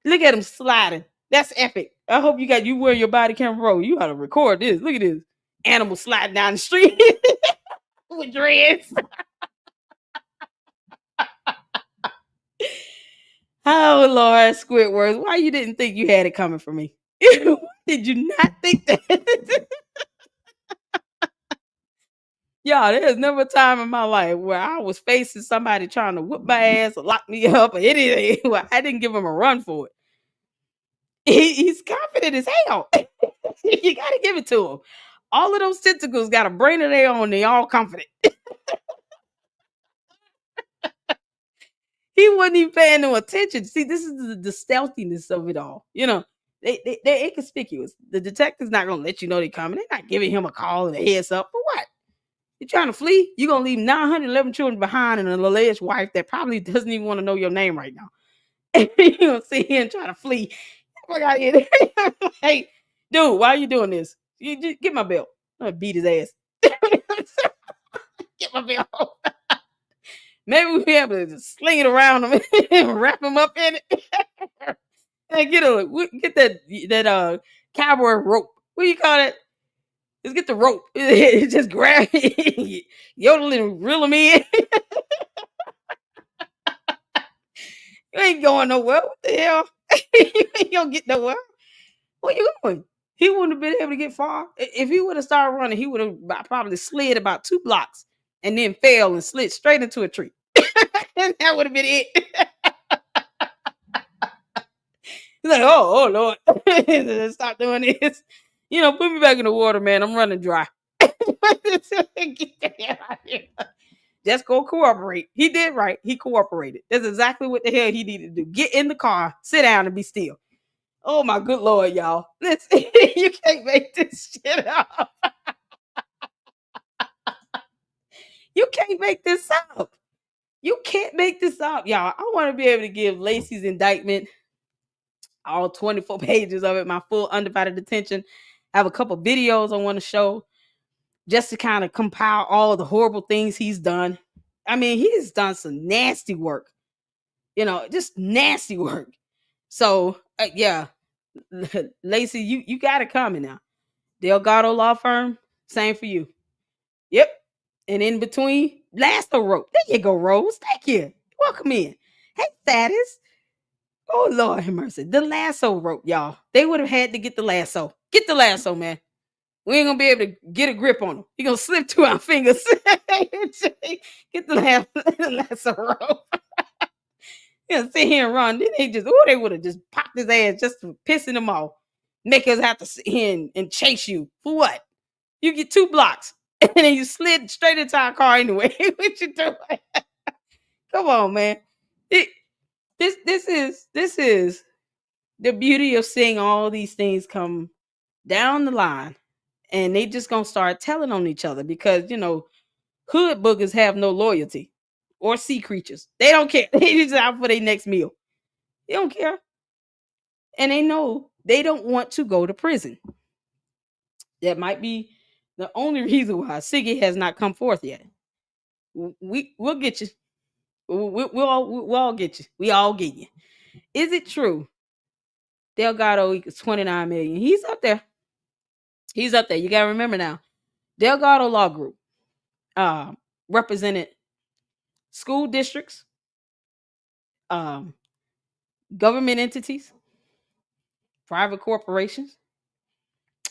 Look at him sliding. That's epic. I hope you wear your body camera roll. You ought to record this. Look at this animal sliding down the street with dreads. Oh Lord, Squidworth, why you didn't think you had it coming for me? Did you not think that? Y'all, there's never a time in my life where I was facing somebody trying to whip my ass or lock me up or anything. I didn't give him a run for it. He's confident as hell. You gotta give it to him. All of those tentacles got a brain of their own. They all confident. He wasn't even paying no attention. See, this is the stealthiness of it all. You know, they're inconspicuous. The detective's not gonna let you know they're coming. They're not giving him a call and a heads up. For what? You trying to flee? You're gonna leave 911 children behind and an alleged wife that probably doesn't even want to know your name right now. You gonna sit here and try to flee. Hey, dude, why are you doing this? You just get my belt. I'm gonna beat his ass. Get my belt. Maybe we'll be able to just sling it around him and wrap him up in it. And get that cowboy rope. What do you call it? Just get the rope. Just grab it, yodel and reel him in. You ain't going nowhere. What the hell? You ain't gonna get nowhere. Where you going? He wouldn't have been able to get far. If he would have started running, he would have probably slid about 2 blocks and then fell and slid straight into a tree. And that would have been it. He's like, oh Lord. Stop doing this. You know, put me back in the water, man. I'm running dry. Get the hell out of here. Just go cooperate. He did right. He cooperated. That's exactly what the hell he needed to do. Get in the car, sit down, and be still. Oh my good Lord, y'all. Listen, you can't make this shit up. You can't make this up. You can't make this up, y'all. I want to be able to give Lacey's indictment, all 24 pages of it, my full undivided attention. I have a couple videos I want to show just to kind of compile all the horrible things he's done. I mean, he's done some nasty work. You know, just nasty work. So, yeah. Lacey, you got it coming now. Delgado Law Firm, same for you. Yep. And in between, lasso rope. There you go, Rose. Thank you. Welcome in. Hey, Status. Oh, Lord have mercy. The lasso rope, y'all. They would have had to get the lasso. Get the lasso, man. We ain't gonna be able to get a grip on him. He gonna slip through our fingers. Get the lasso rope. He'll sit here and run. Then they would have just popped his ass just for pissing him off. Make us have to sit here and chase you. For what? You get 2 blocks. And then you slid straight into our car anyway. What you doing? Come on, man. This is the beauty of seeing all these things come down the line, and they just gonna start telling on each other because hood boogers have no loyalty or sea creatures. They don't care. They just out for their next meal. They don't care, and they know they don't want to go to prison. That might be the only reason why Siggy has not come forth yet. We'll get you. We'll all get you. We all get you. Is it true? Delgado equals 29 million. He's up there. He's up there. You gotta remember now. Delgado Law Group represented school districts, government entities, private corporations,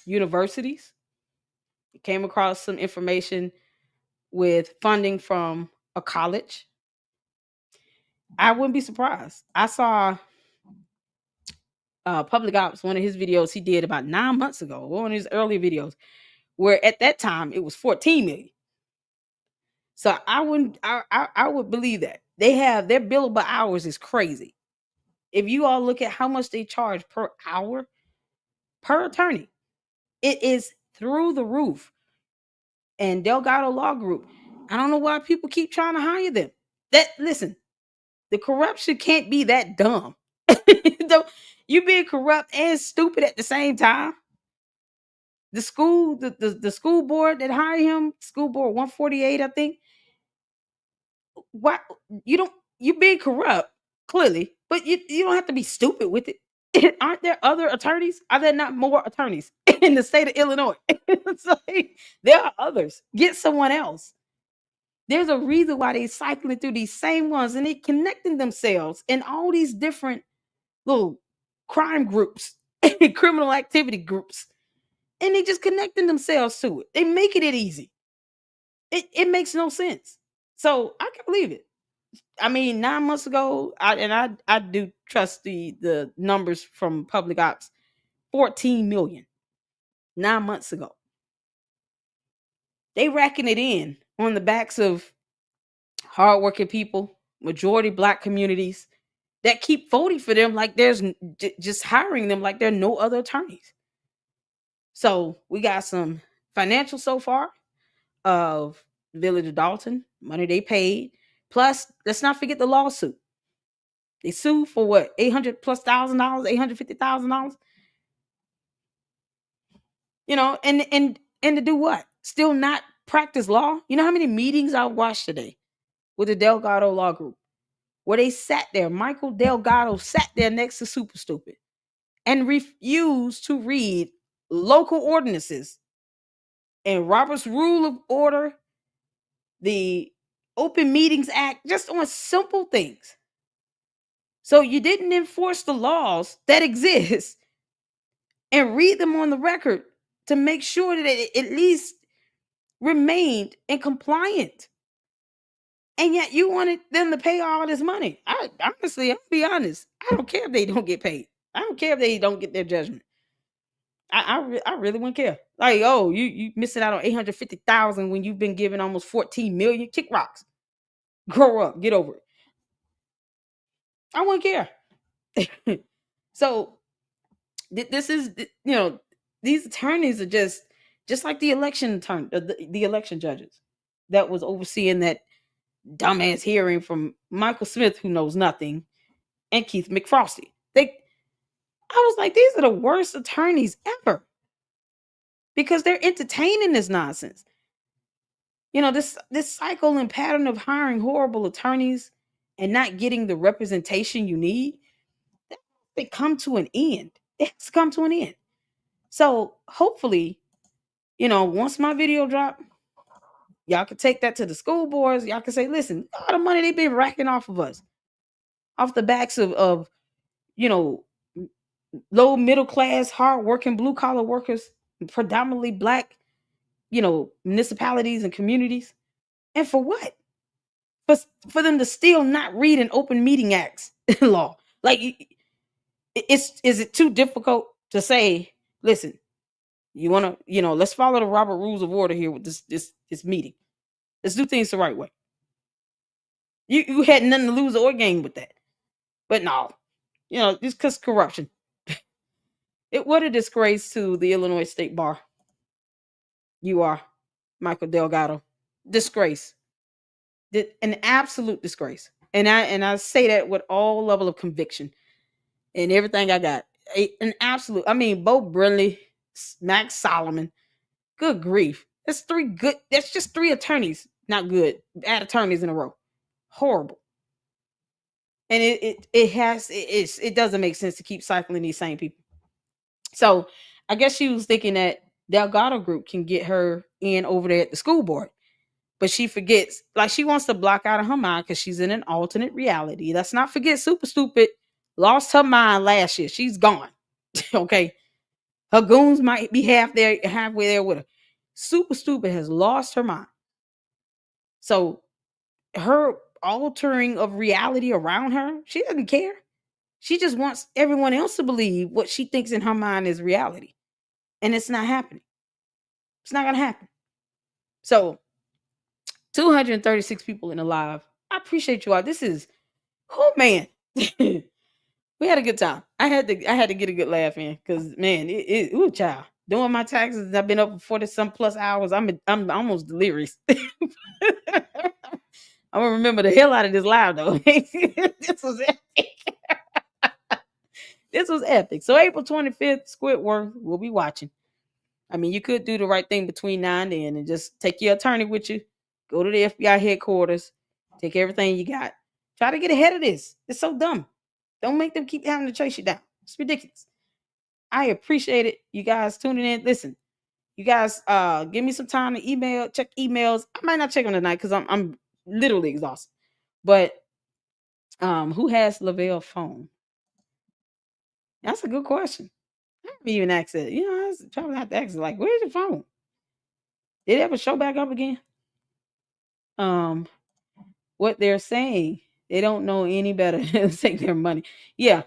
universities. It came across some information with funding from a college. I wouldn't be surprised. I saw Public Ops, one of his videos he did about 9 months ago, one of his early videos, where at that time it was 14 million. So I would believe that. They have their billable hours is crazy. If you all look at how much they charge per hour per attorney, it is through the roof. And Delgado Law Group, I don't know why people keep trying to hire them. Listen, the corruption can't be that dumb. You being corrupt and stupid at the same time. The school board that hired him, school board 148, I think. Why you being corrupt, clearly, but you don't have to be stupid with it. Aren't there other attorneys? Are there not more attorneys in the state of Illinois? It's like, there are others. Get someone else. There's a reason why they cycling through these same ones and they connecting themselves in all these different little crime groups, criminal activity groups, and they just connecting themselves to it. They making it easy. It makes no sense. So I can believe it. I mean, 9 months ago, I do trust the numbers from Public Ops. 14 million 9 months ago. They racking it in on the backs of hardworking people, majority Black communities that keep voting for them like there's just hiring them like there are no other attorneys. So we got some financial so far of Village of Dalton, money they paid. Plus, let's not forget the lawsuit. They sued for what? $800,000+, $850,000. And to do what? Still not practice law? You know how many meetings I watched today with the Delgado Law Group where they sat there, Michael Delgado sat there next to Super Stupid and refused to read local ordinances and Robert's Rule of Order, the Open Meetings Act, just on simple things. So you didn't enforce the laws that exist and read them on the record to make sure that it at least remained in compliant. And yet you wanted them to pay all this money. Honestly, I'll be honest. I don't care if they don't get paid. I don't care if they don't get their judgment. I really wouldn't care. Like, oh, you missing out on 850,000 when you've been given almost 14 million. Kick rocks. Grow up. Get over it. I wouldn't care. So this is, these attorneys are just like the election the election judges that was overseeing that dumbass hearing from Michael Smith, who knows nothing, and Keith McFrosty. I was like, these are the worst attorneys ever because they're entertaining this nonsense. This cycle and pattern of hiring horrible attorneys and not getting the representation you need, they come to an end. It has come to an end. So hopefully, once my video drop, y'all can take that to the school boards. Y'all can say, listen, all the money they've been racking off of us, off the backs of low middle class, hard working blue collar workers, predominantly black, municipalities and communities. And for what? For them to still not read an open meeting acts law. Like, is it too difficult to say, listen, you want to, let's follow the Robert Rules of Order here with this meeting. Let's do things the right way. You had nothing to lose or gain with that. But no, just because corruption. What a disgrace to the Illinois State Bar. You are, Michael Delgado. Disgrace. An absolute disgrace. And I say that with all level of conviction and everything I got. An absolute. I mean, Bo Brinley, Max Solomon. Good grief. That's just three attorneys. Not good. Bad attorneys in a row. Horrible. And it doesn't make sense to keep cycling these same people. So I guess she was thinking that Delgado Group can get her in over there at the school board. But she forgets, like, she wants to block out of her mind because she's in an alternate reality. Let's not forget Super Stupid lost her mind last year. She's gone. Okay. Her goons might be halfway there with her. Super Stupid has lost her mind. So her altering of reality around her, she doesn't care. She just wants everyone else to believe what she thinks in her mind is reality. And it's not happening. It's not going to happen. So 236 people in the live. I appreciate you all. This is, oh man. We had a good time. I had to get a good laugh in because, man, ooh, child. Doing my taxes, I've been up for 40 some plus hours. I'm almost delirious. I'm gonna remember the hell out of this live though. This was epic. This was epic. So April 25th, Squidworth will be watching. I mean, you could do the right thing between now and then and just take your attorney with you. Go to the FBI headquarters. Take everything you got. Try to get ahead of this. It's so dumb. Don't make them keep having to chase you down. It's ridiculous. I appreciate it. You guys tuning in. Listen, you guys give me some time to check emails. I might not check them tonight because I'm literally exhausted. But who has Lavelle's phone? That's a good question. I haven't even asked it. I was probably have to ask it, like, where's your phone? Did it ever show back up again? What they're saying, they don't know any better than to take their money. Yeah,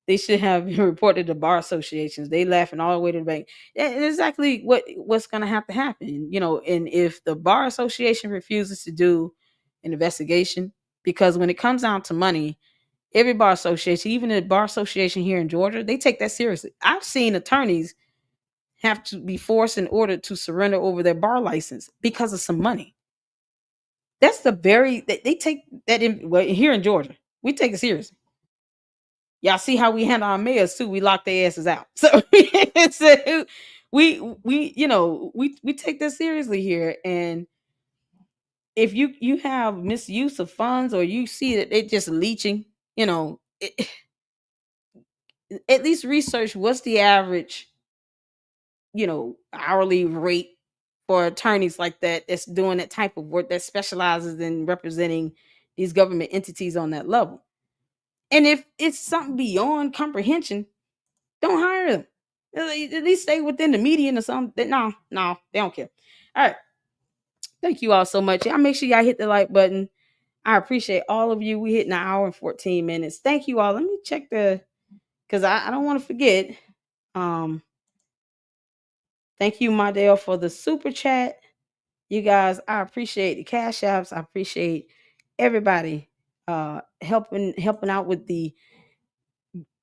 they should have reported to bar associations. They laughing all the way to the bank. And exactly what's going to have to happen. And if the bar association refuses to do an investigation, because when it comes down to money, every bar association, even the bar association here in Georgia, they take that seriously. I've seen attorneys have to be forced and ordered to surrender over their bar license because of some money. That's they take that in. Well, here in Georgia, we take it seriously. Y'all see how we handle our mayors too. We lock their asses out. So, we take this seriously here. And if you have misuse of funds or you see that they're just leeching, at least research what's the average, hourly rate for attorneys like that's doing that type of work that specializes in representing these government entities on that level. And if it's something beyond comprehension, don't hire them. At least stay within the median or something. No, they don't care. All right. Thank you all so much. Y'all make sure y'all hit the like button. I appreciate all of you. We hit an hour and 14 minutes. Thank you all. Let me check because I don't want to forget. Thank you, Madale, for the super chat. You guys, I appreciate the cash apps. I appreciate everybody helping out with the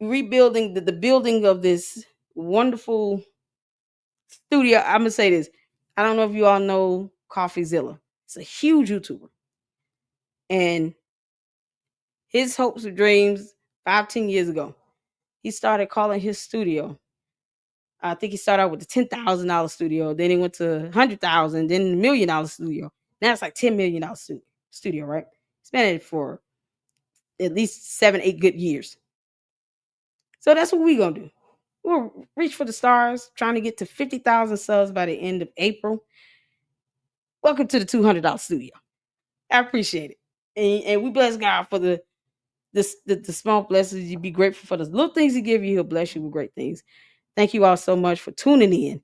rebuilding, the building of this wonderful studio. I'm gonna say this. I don't know if you all know CoffeeZilla. It's a huge YouTuber. And his hopes and dreams 10 years ago, he started calling his studio. I think he started out with the $10,000 studio. Then he went to $100,000, then $1 million studio. Now it's like $10 million studio, right? He's been at it for at least 7-8 good years. So that's what we're going to do. We'll reach for the stars, trying to get to 50,000 subs by the end of April. Welcome to the $200 studio. I appreciate it. And we bless God for the small blessings. You be grateful for the little things he give you. He'll bless you with great things. Thank you all so much for tuning in.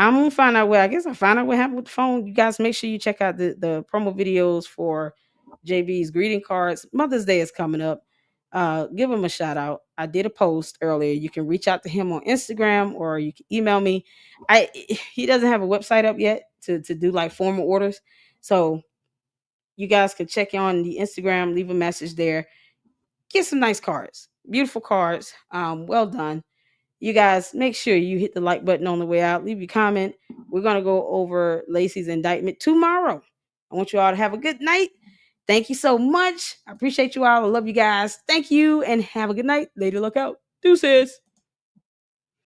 I'm gonna find out I guess I'll find out what happened with the phone. You guys make sure you check out the promo videos for JB's greeting cards. Mother's Day is coming up. Give him a shout out. I did a post earlier. You can reach out to him on Instagram or you can email me. He doesn't have a website up yet to do like formal orders. So you guys can check on the Instagram, leave a message there. Get some nice cards. Beautiful cards. Well done. You guys make sure you hit the like button on the way out. Leave your comment. We're going to go over Lacey's indictment tomorrow. I want you all to have a good night. Thank you so much. I appreciate you all. I love you guys. Thank you and have a good night. Lady Luck out. Deuces.